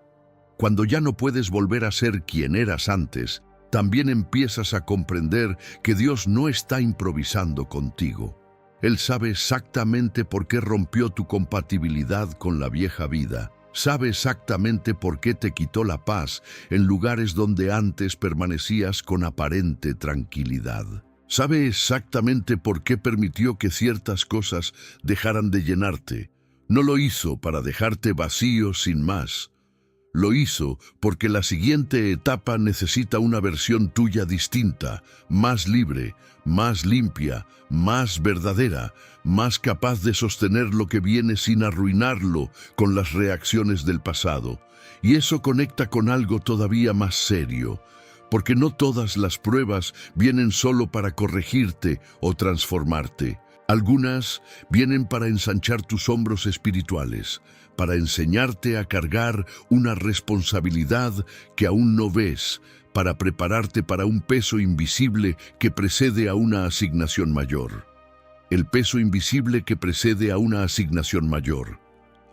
Cuando ya no puedes volver a ser quien eras antes, también empiezas a comprender que Dios no está improvisando contigo. Él sabe exactamente por qué rompió tu compatibilidad con la vieja vida. Sabe exactamente por qué te quitó la paz en lugares donde antes permanecías con aparente tranquilidad. Sabe exactamente por qué permitió que ciertas cosas dejaran de llenarte. No lo hizo para dejarte vacío sin más. Lo hizo porque la siguiente etapa necesita una versión tuya distinta, más libre, más limpia, más verdadera, más capaz de sostener lo que viene sin arruinarlo con las reacciones del pasado. Y eso conecta con algo todavía más serio, porque no todas las pruebas vienen solo para corregirte o transformarte. Algunas vienen para ensanchar tus hombros espirituales, para enseñarte a cargar una responsabilidad que aún no ves, para prepararte para un peso invisible que precede a una asignación mayor. El peso invisible que precede a una asignación mayor.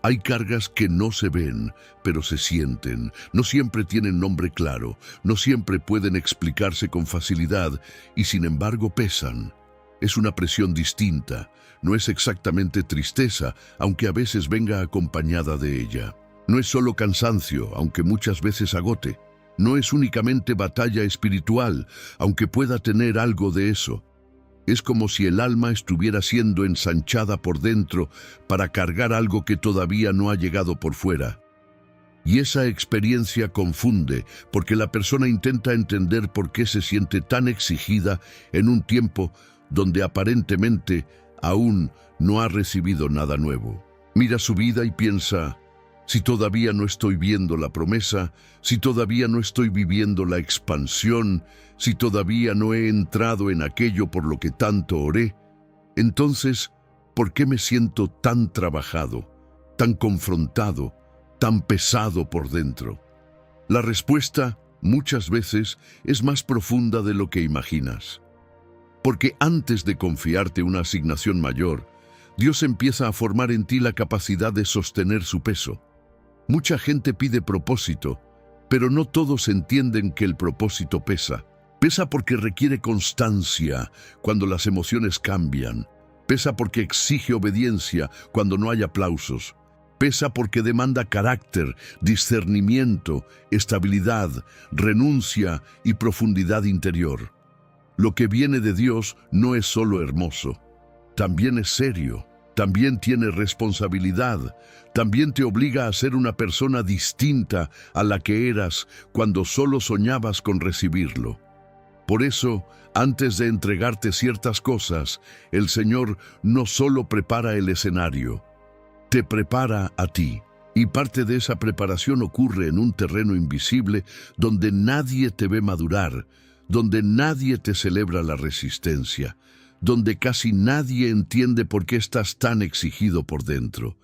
Hay cargas que no se ven, pero se sienten. No siempre tienen nombre claro, no siempre pueden explicarse con facilidad y sin embargo pesan. Es una presión distinta, no es exactamente tristeza, aunque a veces venga acompañada de ella. No es solo cansancio, aunque muchas veces agote. No es únicamente batalla espiritual, aunque pueda tener algo de eso. Es como si el alma estuviera siendo ensanchada por dentro para cargar algo que todavía no ha llegado por fuera. Y esa experiencia confunde, porque la persona intenta entender por qué se siente tan exigida en un tiempo donde aparentemente aún no ha recibido nada nuevo. Mira su vida y piensa, si todavía no estoy viendo la promesa, si todavía no estoy viviendo la expansión, si todavía no he entrado en aquello por lo que tanto oré, entonces, ¿por qué me siento tan trabajado, tan confrontado, tan pesado por dentro? La respuesta, muchas veces, es más profunda de lo que imaginas. Porque antes de confiarte una asignación mayor, Dios empieza a formar en ti la capacidad de sostener su peso. Mucha gente pide propósito, pero no todos entienden que el propósito pesa. Pesa porque requiere constancia cuando las emociones cambian. Pesa porque exige obediencia cuando no hay aplausos. Pesa porque demanda carácter, discernimiento, estabilidad, renuncia y profundidad interior. Lo que viene de Dios no es solo hermoso, también es serio, también tiene responsabilidad, también te obliga a ser una persona distinta a la que eras cuando solo soñabas con recibirlo. Por eso, antes de entregarte ciertas cosas, el Señor no solo prepara el escenario, te prepara a ti. Y parte de esa preparación ocurre en un terreno invisible donde nadie te ve madurar, donde nadie te celebra la resistencia, donde casi nadie entiende por qué estás tan exigido por dentro.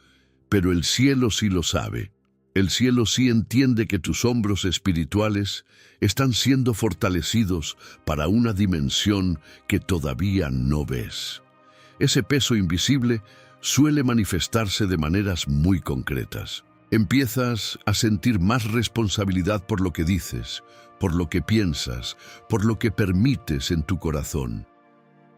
Pero el cielo sí lo sabe. El cielo sí entiende que tus hombros espirituales están siendo fortalecidos para una dimensión que todavía no ves. Ese peso invisible suele manifestarse de maneras muy concretas. Empiezas a sentir más responsabilidad por lo que dices, por lo que piensas, por lo que permites en tu corazón.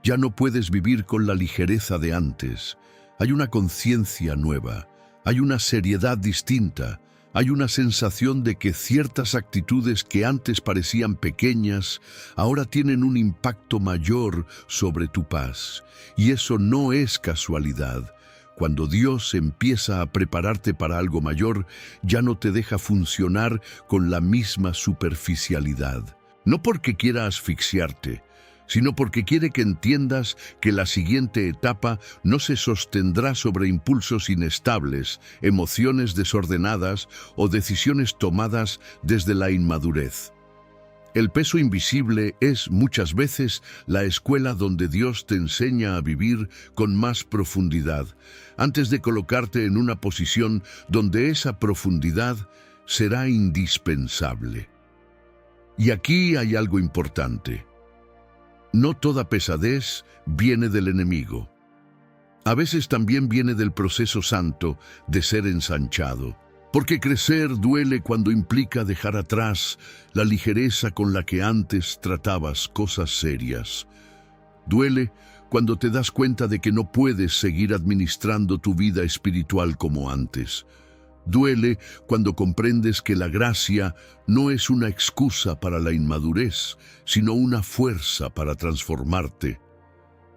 Ya no puedes vivir con la ligereza de antes. Hay una conciencia nueva, hay una seriedad distinta, hay una sensación de que ciertas actitudes que antes parecían pequeñas, ahora tienen un impacto mayor sobre tu paz. Y eso no es casualidad. Cuando Dios empieza a prepararte para algo mayor, ya no te deja funcionar con la misma superficialidad. No porque quiera asfixiarte, sino porque quiere que entiendas que la siguiente etapa no se sostendrá sobre impulsos inestables, emociones desordenadas o decisiones tomadas desde la inmadurez. El peso invisible es muchas veces la escuela donde Dios te enseña a vivir con más profundidad, antes de colocarte en una posición donde esa profundidad será indispensable. Y aquí hay algo importante. No toda pesadez viene del enemigo. A veces también viene del proceso santo de ser ensanchado. Porque crecer duele cuando implica dejar atrás la ligereza con la que antes tratabas cosas serias. Duele cuando te das cuenta de que no puedes seguir administrando tu vida espiritual como antes. Duele cuando comprendes que la gracia no es una excusa para la inmadurez, sino una fuerza para transformarte.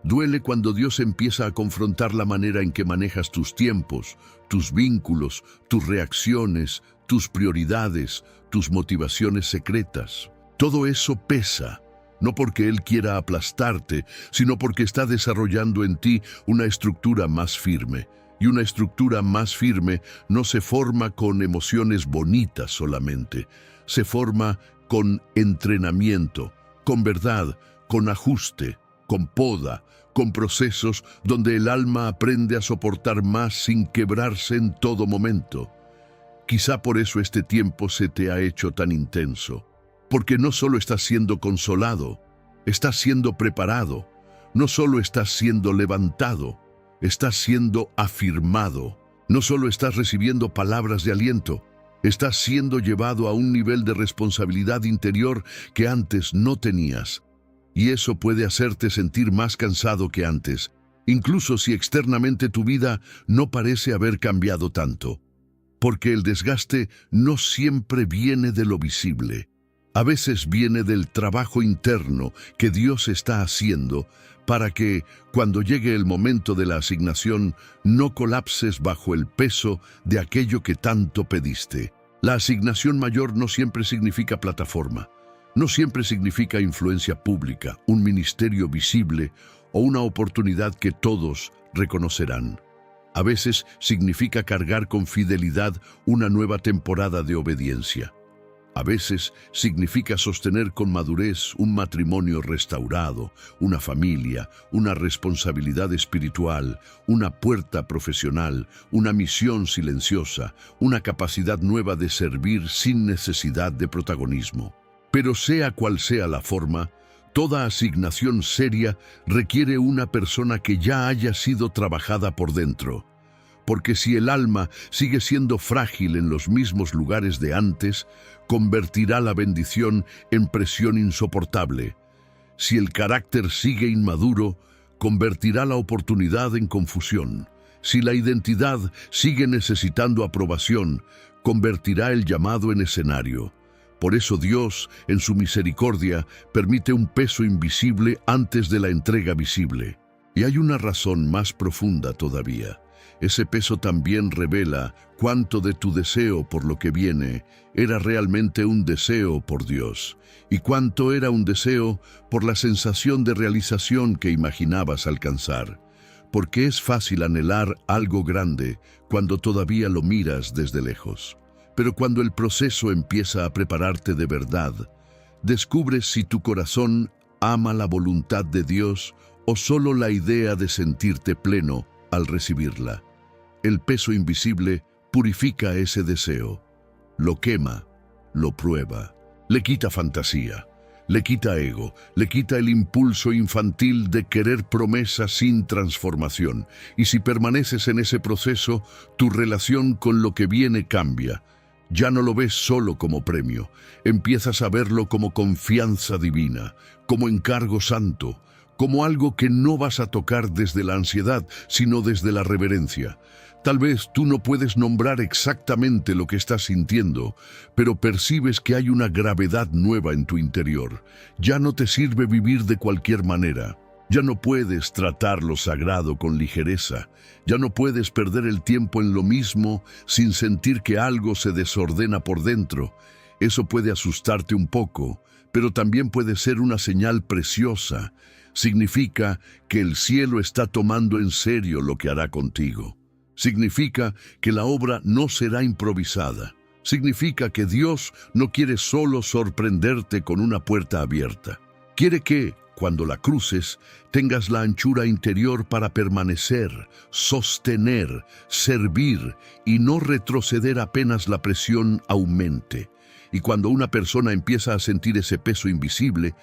Duele cuando Dios empieza a confrontar la manera en que manejas tus tiempos, tus vínculos, tus reacciones, tus prioridades, tus motivaciones secretas. Todo eso pesa, no porque Él quiera aplastarte, sino porque está desarrollando en ti una estructura más firme. Y una estructura más firme no se forma con emociones bonitas solamente, se forma con entrenamiento, con verdad, con ajuste, con poda, con procesos donde el alma aprende a soportar más sin quebrarse en todo momento. Quizá por eso este tiempo se te ha hecho tan intenso, porque no solo estás siendo consolado, estás siendo preparado, no solo estás siendo levantado, estás siendo afirmado. No solo estás recibiendo palabras de aliento, estás siendo llevado a un nivel de responsabilidad interior que antes no tenías. Y eso puede hacerte sentir más cansado que antes, incluso si externamente tu vida no parece haber cambiado tanto. Porque el desgaste no siempre viene de lo visible. A veces viene del trabajo interno que Dios está haciendo para que, cuando llegue el momento de la asignación, no colapses bajo el peso de aquello que tanto pediste. La asignación mayor no siempre significa plataforma, no siempre significa influencia pública, un ministerio visible o una oportunidad que todos reconocerán. A veces significa cargar con fidelidad una nueva temporada de obediencia. A veces significa sostener con madurez un matrimonio restaurado, una familia, una responsabilidad espiritual, una puerta profesional, una misión silenciosa, una capacidad nueva de servir sin necesidad de protagonismo. Pero sea cual sea la forma, toda asignación seria requiere una persona que ya haya sido trabajada por dentro. Porque si el alma sigue siendo frágil en los mismos lugares de antes, convertirá la bendición en presión insoportable. Si el carácter sigue inmaduro, convertirá la oportunidad en confusión. Si la identidad sigue necesitando aprobación, convertirá el llamado en escenario. Por eso Dios, en su misericordia, permite un peso invisible antes de la entrega visible. Y hay una razón más profunda todavía. Ese peso también revela cuánto de tu deseo por lo que viene era realmente un deseo por Dios, y cuánto era un deseo por la sensación de realización que imaginabas alcanzar. Porque es fácil anhelar algo grande cuando todavía lo miras desde lejos. Pero cuando el proceso empieza a prepararte de verdad, descubres si tu corazón ama la voluntad de Dios o solo la idea de sentirte pleno al recibirla. El peso invisible purifica ese deseo, lo quema, lo prueba, le quita fantasía, le quita ego, le quita el impulso infantil de querer promesas sin transformación. Y si permaneces en ese proceso, tu relación con lo que viene cambia. Ya no lo ves solo como premio, empiezas a verlo como confianza divina, como encargo santo, como algo que no vas a tocar desde la ansiedad, sino desde la reverencia. Tal vez tú no puedes nombrar exactamente lo que estás sintiendo, pero percibes que hay una gravedad nueva en tu interior. Ya no te sirve vivir de cualquier manera. Ya no puedes tratar lo sagrado con ligereza. Ya no puedes perder el tiempo en lo mismo sin sentir que algo se desordena por dentro. Eso puede asustarte un poco, pero también puede ser una señal preciosa. Significa que el cielo está tomando en serio lo que hará contigo. Significa que la obra no será improvisada. Significa que Dios no quiere solo sorprenderte con una puerta abierta. Quiere que, cuando la cruces, tengas la anchura interior para permanecer, sostener, servir y no retroceder apenas la presión aumente. Y cuando una persona empieza a sentir ese peso invisible,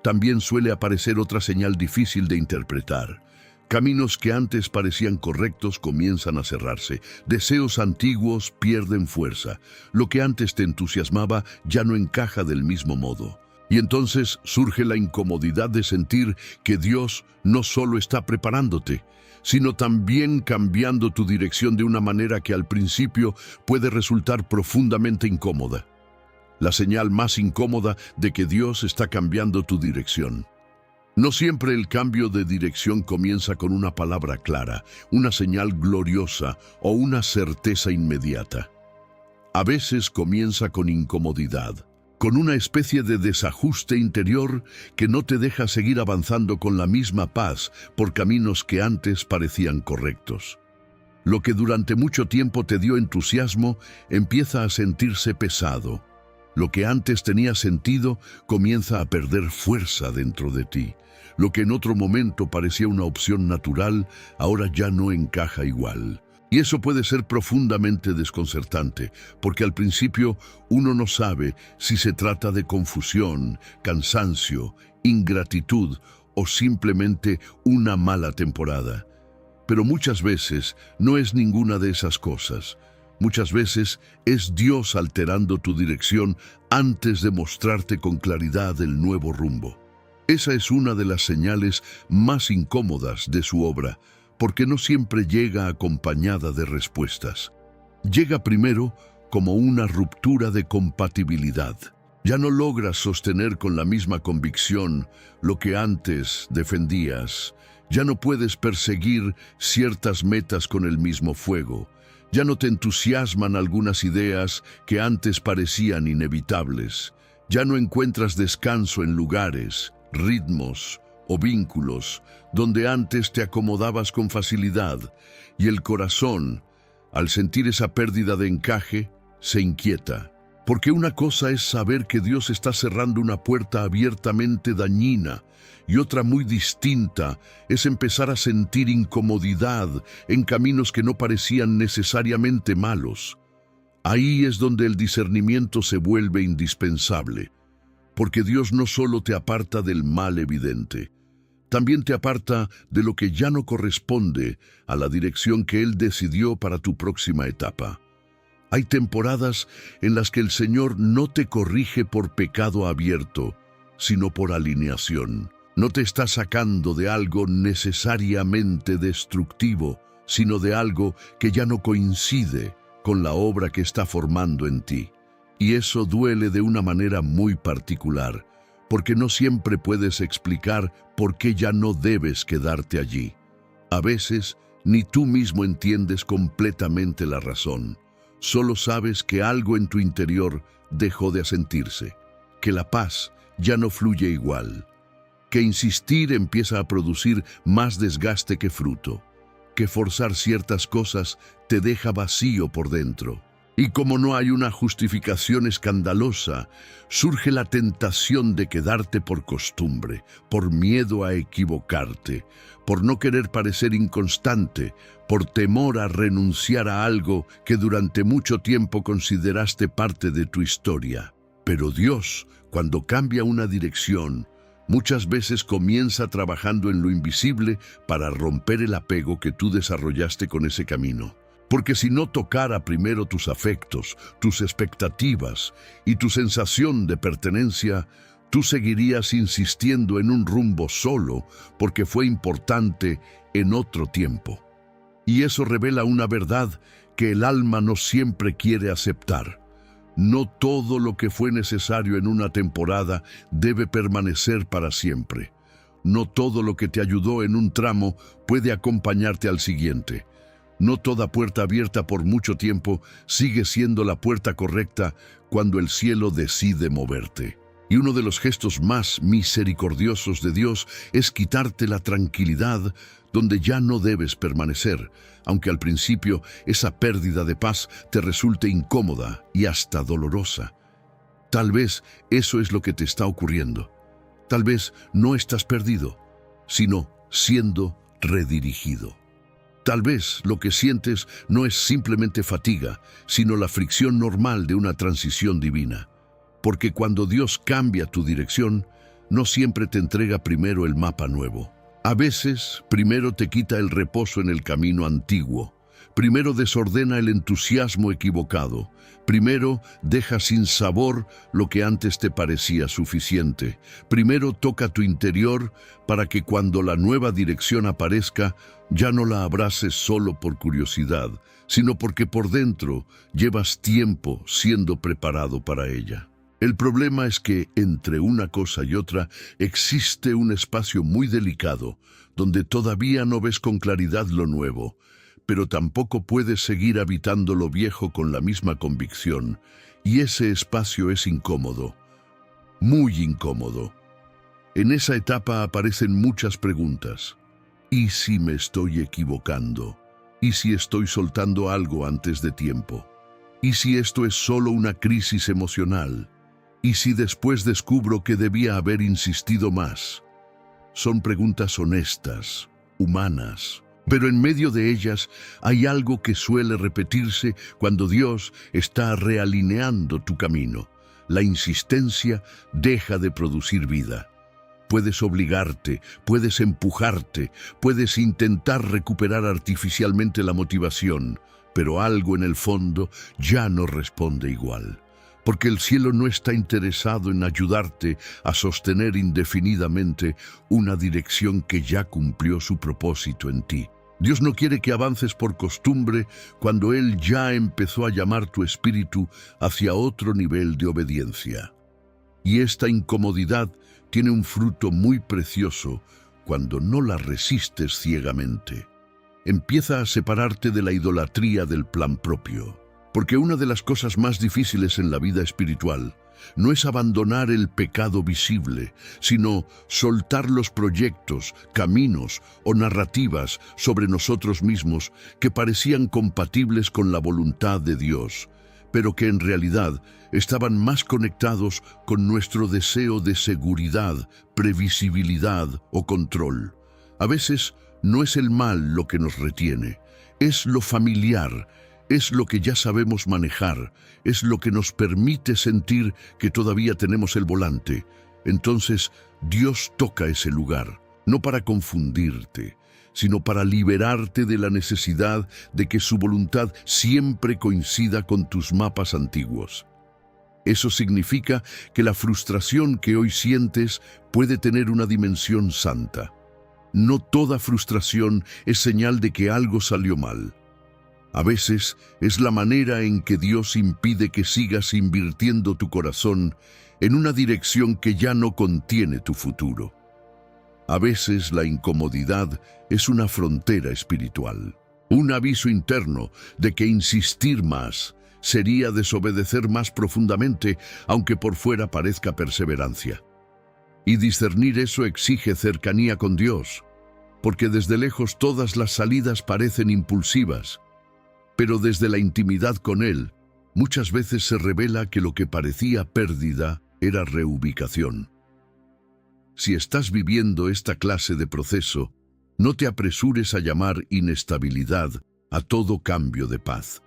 también suele aparecer otra señal difícil de interpretar. Caminos que antes parecían correctos comienzan a cerrarse. Deseos antiguos pierden fuerza. Lo que antes te entusiasmaba ya no encaja del mismo modo. Y entonces surge la incomodidad de sentir que Dios no solo está preparándote, sino también cambiando tu dirección de una manera que al principio puede resultar profundamente incómoda. La señal más incómoda de que Dios está cambiando tu dirección. No siempre el cambio de dirección comienza con una palabra clara, una señal gloriosa o una certeza inmediata. A veces comienza con incomodidad, con una especie de desajuste interior que no te deja seguir avanzando con la misma paz por caminos que antes parecían correctos. Lo que durante mucho tiempo te dio entusiasmo empieza a sentirse pesado. Lo que antes tenía sentido comienza a perder fuerza dentro de ti. Lo que en otro momento parecía una opción natural, ahora ya no encaja igual. Y eso puede ser profundamente desconcertante, porque al principio uno no sabe si se trata de confusión, cansancio, ingratitud o simplemente una mala temporada. Pero muchas veces no es ninguna de esas cosas. Muchas veces es Dios alterando tu dirección antes de mostrarte con claridad el nuevo rumbo. Esa es una de las señales más incómodas de su obra, porque no siempre llega acompañada de respuestas. Llega primero como una ruptura de compatibilidad. Ya no logras sostener con la misma convicción lo que antes defendías. Ya no puedes perseguir ciertas metas con el mismo fuego. Ya no te entusiasman algunas ideas que antes parecían inevitables. Ya no encuentras descanso en lugares, ritmos o vínculos donde antes te acomodabas con facilidad, y el corazón, al sentir esa pérdida de encaje, se inquieta. Porque una cosa es saber que Dios está cerrando una puerta abiertamente dañina, y otra muy distinta es empezar a sentir incomodidad en caminos que no parecían necesariamente malos. Ahí es donde el discernimiento se vuelve indispensable, porque Dios no solo te aparta del mal evidente, también te aparta de lo que ya no corresponde a la dirección que Él decidió para tu próxima etapa. Hay temporadas en las que el Señor no te corrige por pecado abierto, sino por alineación. No te está sacando de algo necesariamente destructivo, sino de algo que ya no coincide con la obra que está formando en ti. Y eso duele de una manera muy particular, porque no siempre puedes explicar por qué ya no debes quedarte allí. A veces, ni tú mismo entiendes completamente la razón. Solo sabes que algo en tu interior dejó de asentirse, que la paz ya no fluye igual, que insistir empieza a producir más desgaste que fruto, que forzar ciertas cosas te deja vacío por dentro. Y como no hay una justificación escandalosa, surge la tentación de quedarte por costumbre, por miedo a equivocarte, por no querer parecer inconstante, por temor a renunciar a algo que durante mucho tiempo consideraste parte de tu historia. Pero Dios, cuando cambia una dirección, muchas veces comienza trabajando en lo invisible para romper el apego que tú desarrollaste con ese camino. Porque si no tocara primero tus afectos, tus expectativas y tu sensación de pertenencia, tú seguirías insistiendo en un rumbo solo porque fue importante en otro tiempo. Y eso revela una verdad que el alma no siempre quiere aceptar. No todo lo que fue necesario en una temporada debe permanecer para siempre. No todo lo que te ayudó en un tramo puede acompañarte al siguiente. No toda puerta abierta por mucho tiempo sigue siendo la puerta correcta cuando el cielo decide moverte. Y uno de los gestos más misericordiosos de Dios es quitarte la tranquilidad donde ya no debes permanecer, aunque al principio esa pérdida de paz te resulte incómoda y hasta dolorosa. Tal vez eso es lo que te está ocurriendo. Tal vez no estás perdido, sino siendo redirigido. Tal vez lo que sientes no es simplemente fatiga, sino la fricción normal de una transición divina. Porque cuando Dios cambia tu dirección, no siempre te entrega primero el mapa nuevo. A veces, primero te quita el reposo en el camino antiguo. Primero desordena el entusiasmo equivocado. Primero deja sin sabor lo que antes te parecía suficiente. Primero toca tu interior para que cuando la nueva dirección aparezca, ya no la abraces solo por curiosidad, sino porque por dentro llevas tiempo siendo preparado para ella. El problema es que entre una cosa y otra existe un espacio muy delicado, donde todavía no ves con claridad lo nuevo, pero tampoco puedes seguir habitando lo viejo con la misma convicción, y ese espacio es incómodo, muy incómodo. En esa etapa aparecen muchas preguntas. ¿Y si me estoy equivocando? ¿Y si estoy soltando algo antes de tiempo? ¿Y si esto es solo una crisis emocional? ¿Y si después descubro que debía haber insistido más? Son preguntas honestas, humanas, pero en medio de ellas hay algo que suele repetirse cuando Dios está realineando tu camino. La insistencia deja de producir vida. Puedes obligarte, puedes empujarte, puedes intentar recuperar artificialmente la motivación, pero algo en el fondo ya no responde igual. Porque el cielo no está interesado en ayudarte a sostener indefinidamente una dirección que ya cumplió su propósito en ti. Dios no quiere que avances por costumbre cuando Él ya empezó a llamar tu espíritu hacia otro nivel de obediencia. Y esta incomodidad tiene un fruto muy precioso cuando no la resistes ciegamente. Empieza a separarte de la idolatría del plan propio. Porque una de las cosas más difíciles en la vida espiritual no es abandonar el pecado visible, sino soltar los proyectos, caminos o narrativas sobre nosotros mismos que parecían compatibles con la voluntad de Dios, pero que en realidad estaban más conectados con nuestro deseo de seguridad, previsibilidad o control. A veces no es el mal lo que nos retiene, es lo familiar. Es lo que ya sabemos manejar, es lo que nos permite sentir que todavía tenemos el volante. Entonces, Dios toca ese lugar, no para confundirte, sino para liberarte de la necesidad de que su voluntad siempre coincida con tus mapas antiguos. Eso significa que la frustración que hoy sientes puede tener una dimensión santa. No toda frustración es señal de que algo salió mal. A veces es la manera en que Dios impide que sigas invirtiendo tu corazón en una dirección que ya no contiene tu futuro. A veces la incomodidad es una frontera espiritual, un aviso interno de que insistir más sería desobedecer más profundamente, aunque por fuera parezca perseverancia. Y discernir eso exige cercanía con Dios, porque desde lejos todas las salidas parecen impulsivas, pero desde la intimidad con Él, Muchas veces se revela que lo que parecía pérdida era reubicación. Si estás viviendo esta clase de proceso, no te apresures a llamar inestabilidad a todo cambio de paz.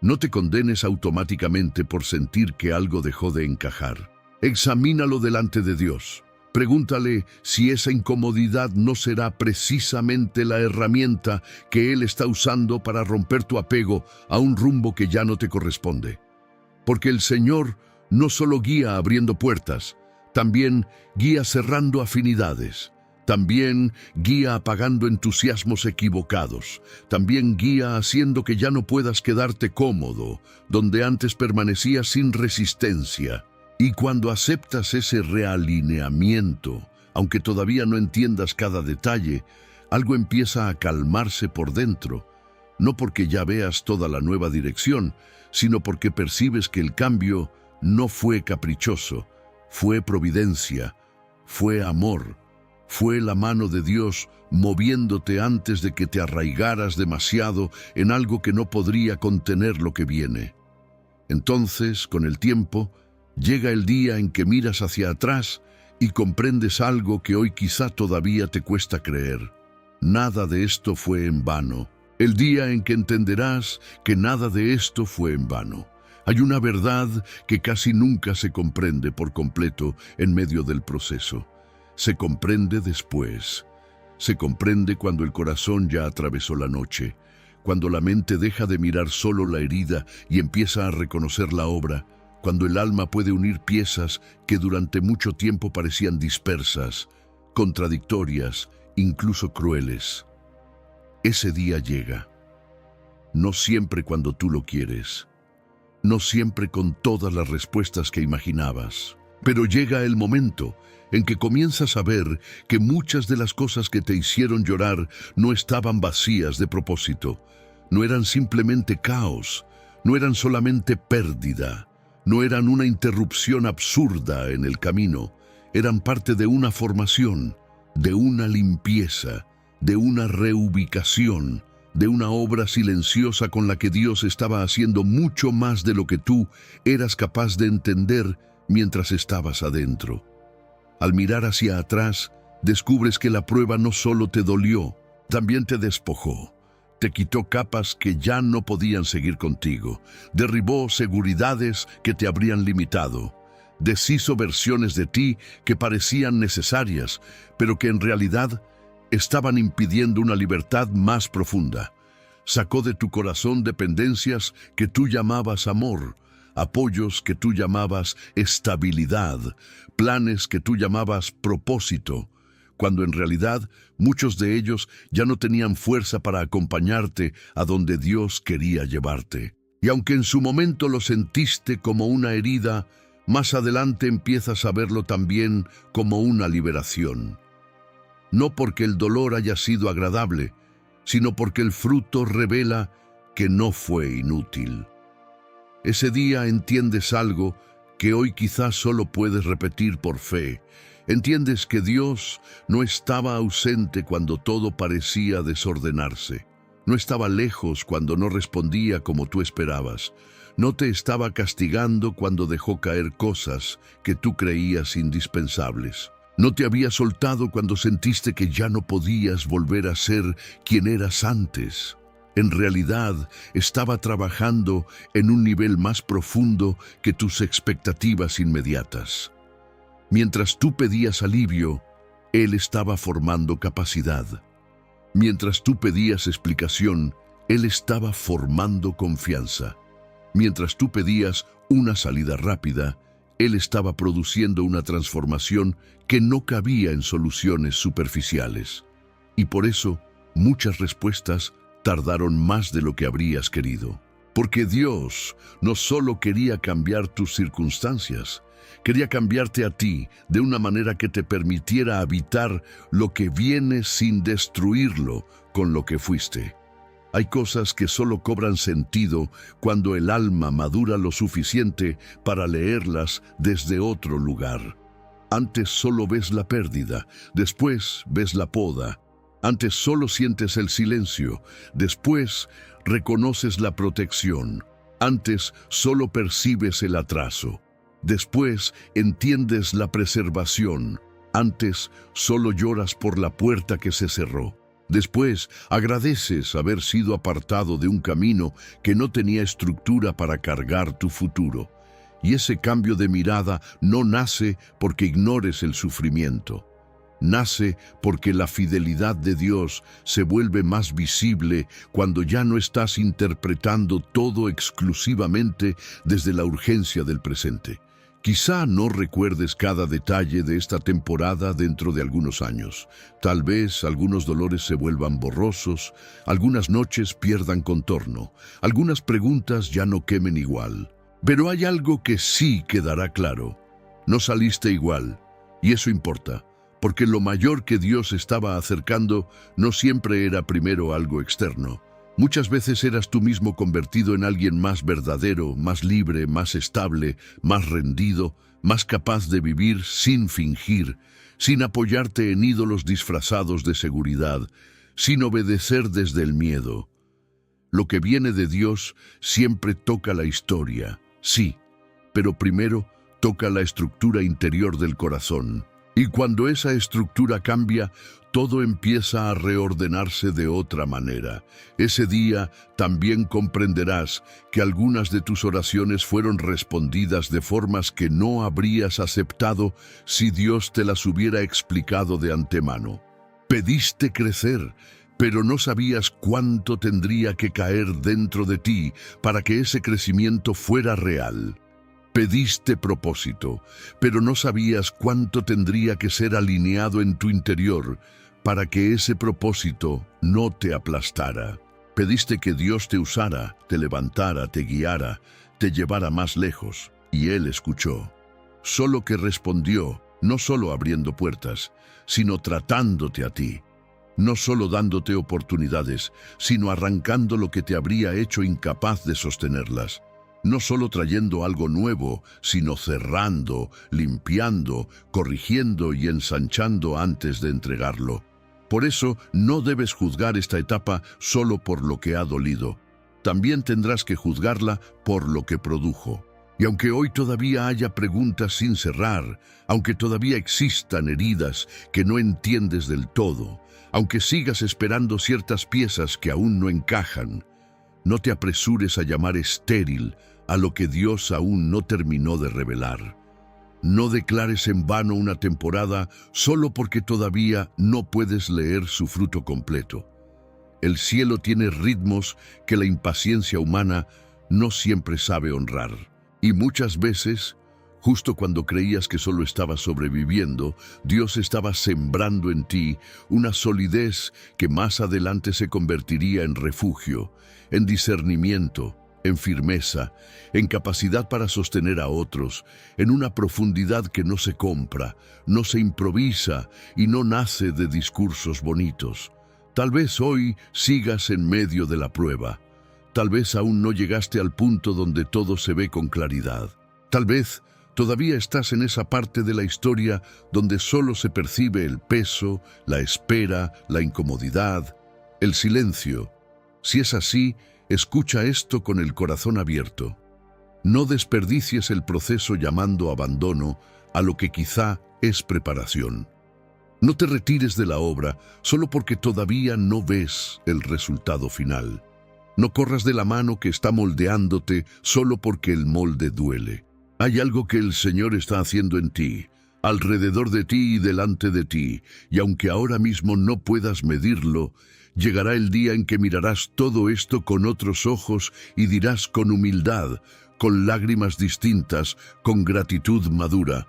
No te condenes automáticamente por sentir que algo dejó de encajar. Examínalo delante de Dios. Pregúntale si esa incomodidad no será precisamente la herramienta que Él está usando para romper tu apego a un rumbo que ya no te corresponde. Porque el Señor no solo guía abriendo puertas, también guía cerrando afinidades. También guía apagando entusiasmos equivocados. También guía haciendo que ya no puedas quedarte cómodo, donde antes permanecías sin resistencia. Y cuando aceptas ese realineamiento, aunque todavía no entiendas cada detalle, algo empieza a calmarse por dentro. No porque ya veas toda la nueva dirección, sino porque percibes que el cambio no fue caprichoso, fue providencia, fue amor. Fue la mano de Dios moviéndote antes de que te arraigaras demasiado en algo que no podría contener lo que viene. Entonces, con el tiempo, llega el día en que miras hacia atrás y comprendes algo que hoy quizá todavía te cuesta creer. Nada de esto fue en vano. El día en que entenderás que nada de esto fue en vano. Hay una verdad que casi nunca se comprende por completo en medio del proceso. Se comprende después. Se comprende cuando el corazón ya atravesó la noche, cuando la mente deja de mirar solo la herida y empieza a reconocer la obra, cuando el alma puede unir piezas que durante mucho tiempo parecían dispersas, contradictorias, incluso crueles. Ese día llega. No siempre cuando tú lo quieres. No siempre con todas las respuestas que imaginabas. Pero llega el momento en que comienzas a ver que muchas de las cosas que te hicieron llorar no estaban vacías de propósito, no eran simplemente caos, no eran solamente pérdida, no eran una interrupción absurda en el camino, eran parte de una formación, de una limpieza, de una reubicación, de una obra silenciosa con la que Dios estaba haciendo mucho más de lo que tú eras capaz de entender mientras estabas adentro. Al mirar hacia atrás, descubres que la prueba no solo te dolió, también te despojó. Te quitó capas que ya no podían seguir contigo. Derribó seguridades que te habrían limitado. Deshizo versiones de ti que parecían necesarias, pero que en realidad estaban impidiendo una libertad más profunda. Sacó de tu corazón dependencias que tú llamabas amor, apoyos que tú llamabas estabilidad, planes que tú llamabas propósito, cuando en realidad muchos de ellos ya no tenían fuerza para acompañarte a donde Dios quería llevarte. Y aunque en su momento lo sentiste como una herida, más adelante empiezas a verlo también como una liberación. No porque el dolor haya sido agradable, sino porque el fruto revela que no fue inútil. Ese día entiendes algo que hoy quizás solo puedes repetir por fe. Entiendes que Dios no estaba ausente cuando todo parecía desordenarse. No estaba lejos cuando no respondía como tú esperabas. No te estaba castigando cuando dejó caer cosas que tú creías indispensables. No te había soltado cuando sentiste que ya no podías volver a ser quien eras antes. En realidad, estaba trabajando en un nivel más profundo que tus expectativas inmediatas. Mientras tú pedías alivio, Él estaba formando capacidad. Mientras tú pedías explicación, Él estaba formando confianza. Mientras tú pedías una salida rápida, Él estaba produciendo una transformación que no cabía en soluciones superficiales. Y por eso, muchas respuestas tardaron más de lo que habrías querido. Porque Dios no solo quería cambiar tus circunstancias, quería cambiarte a ti de una manera que te permitiera habitar lo que viene sin destruirlo con lo que fuiste. Hay cosas que solo cobran sentido cuando el alma madura lo suficiente para leerlas desde otro lugar. Antes solo ves la pérdida, después ves la poda. Antes solo sientes el silencio, después reconoces la protección. Antes solo percibes el atraso. Después entiendes la preservación. Antes solo lloras por la puerta que se cerró. Después agradeces haber sido apartado de un camino que no tenía estructura para cargar tu futuro. Y ese cambio de mirada no nace porque ignores el sufrimiento. Nace porque la fidelidad de Dios se vuelve más visible cuando ya no estás interpretando todo exclusivamente desde la urgencia del presente. Quizá no recuerdes cada detalle de esta temporada dentro de algunos años. Tal vez algunos dolores se vuelvan borrosos, algunas noches pierdan contorno, algunas preguntas ya no quemen igual. Pero hay algo que sí quedará claro. No saliste igual, y eso importa, porque lo mayor que Dios estaba acercando no siempre era primero algo externo. Muchas veces eras tú mismo convertido en alguien más verdadero, más libre, más estable, más rendido, más capaz de vivir sin fingir, sin apoyarte en ídolos disfrazados de seguridad, sin obedecer desde el miedo. Lo que viene de Dios siempre toca la historia, sí, pero primero toca la estructura interior del corazón. Y cuando esa estructura cambia, todo empieza a reordenarse de otra manera. Ese día también comprenderás que algunas de tus oraciones fueron respondidas de formas que no habrías aceptado si Dios te las hubiera explicado de antemano. Pediste crecer, pero no sabías cuánto tendría que caer dentro de ti para que ese crecimiento fuera real. Pediste propósito, pero no sabías cuánto tendría que ser alineado en tu interior para que ese propósito no te aplastara. Pediste que Dios te usara, te levantara, te guiara, te llevara más lejos, y Él escuchó. Solo que respondió, no solo abriendo puertas, sino tratándote a ti. No solo dándote oportunidades, sino arrancando lo que te habría hecho incapaz de sostenerlas. No solo trayendo algo nuevo, sino cerrando, limpiando, corrigiendo y ensanchando antes de entregarlo. Por eso no debes juzgar esta etapa solo por lo que ha dolido. También tendrás que juzgarla por lo que produjo. Y aunque hoy todavía haya preguntas sin cerrar, aunque todavía existan heridas que no entiendes del todo, aunque sigas esperando ciertas piezas que aún no encajan, no te apresures a llamar estéril a lo que Dios aún no terminó de revelar. No declares en vano una temporada solo porque todavía no puedes leer su fruto completo. El cielo tiene ritmos que la impaciencia humana no siempre sabe honrar. Y muchas veces, justo cuando creías que solo estabas sobreviviendo, Dios estaba sembrando en ti una solidez que más adelante se convertiría en refugio, en discernimiento, en firmeza, en capacidad para sostener a otros, en una profundidad que no se compra, no se improvisa y no nace de discursos bonitos. Tal vez hoy sigas en medio de la prueba. Tal vez aún no llegaste al punto donde todo se ve con claridad. Tal vez todavía estás en esa parte de la historia donde solo se percibe el peso, la espera, la incomodidad, el silencio. Si es así, escucha esto con el corazón abierto. No desperdicies el proceso llamando abandono a lo que quizá es preparación. No te retires de la obra solo porque todavía no ves el resultado final. No corras de la mano que está moldeándote solo porque el molde duele. Hay algo que el Señor está haciendo en ti, alrededor de ti y delante de ti, y aunque ahora mismo no puedas medirlo, llegará el día en que mirarás todo esto con otros ojos y dirás con humildad, con lágrimas distintas, con gratitud madura,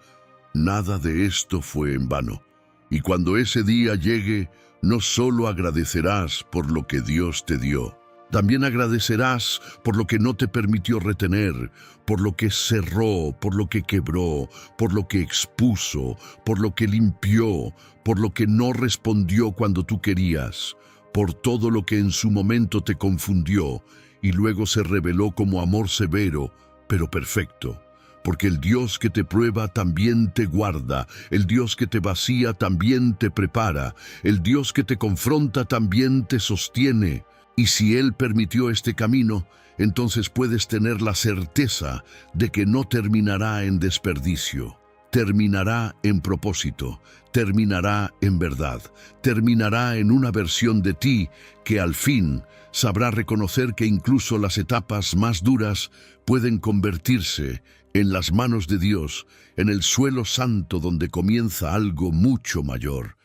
nada de esto fue en vano. Y cuando ese día llegue, no solo agradecerás por lo que Dios te dio, también agradecerás por lo que no te permitió retener, por lo que cerró, por lo que quebró, por lo que expuso, por lo que limpió, por lo que no respondió cuando tú querías, por todo lo que en su momento te confundió y luego se reveló como amor severo, pero perfecto. Porque el Dios que te prueba también te guarda, el Dios que te vacía también te prepara, el Dios que te confronta también te sostiene. Y si Él permitió este camino, entonces puedes tener la certeza de que no terminará en desperdicio. Terminará en propósito, terminará en verdad, terminará en una versión de ti que al fin sabrá reconocer que incluso las etapas más duras pueden convertirse en las manos de Dios, en el suelo santo donde comienza algo mucho mayor.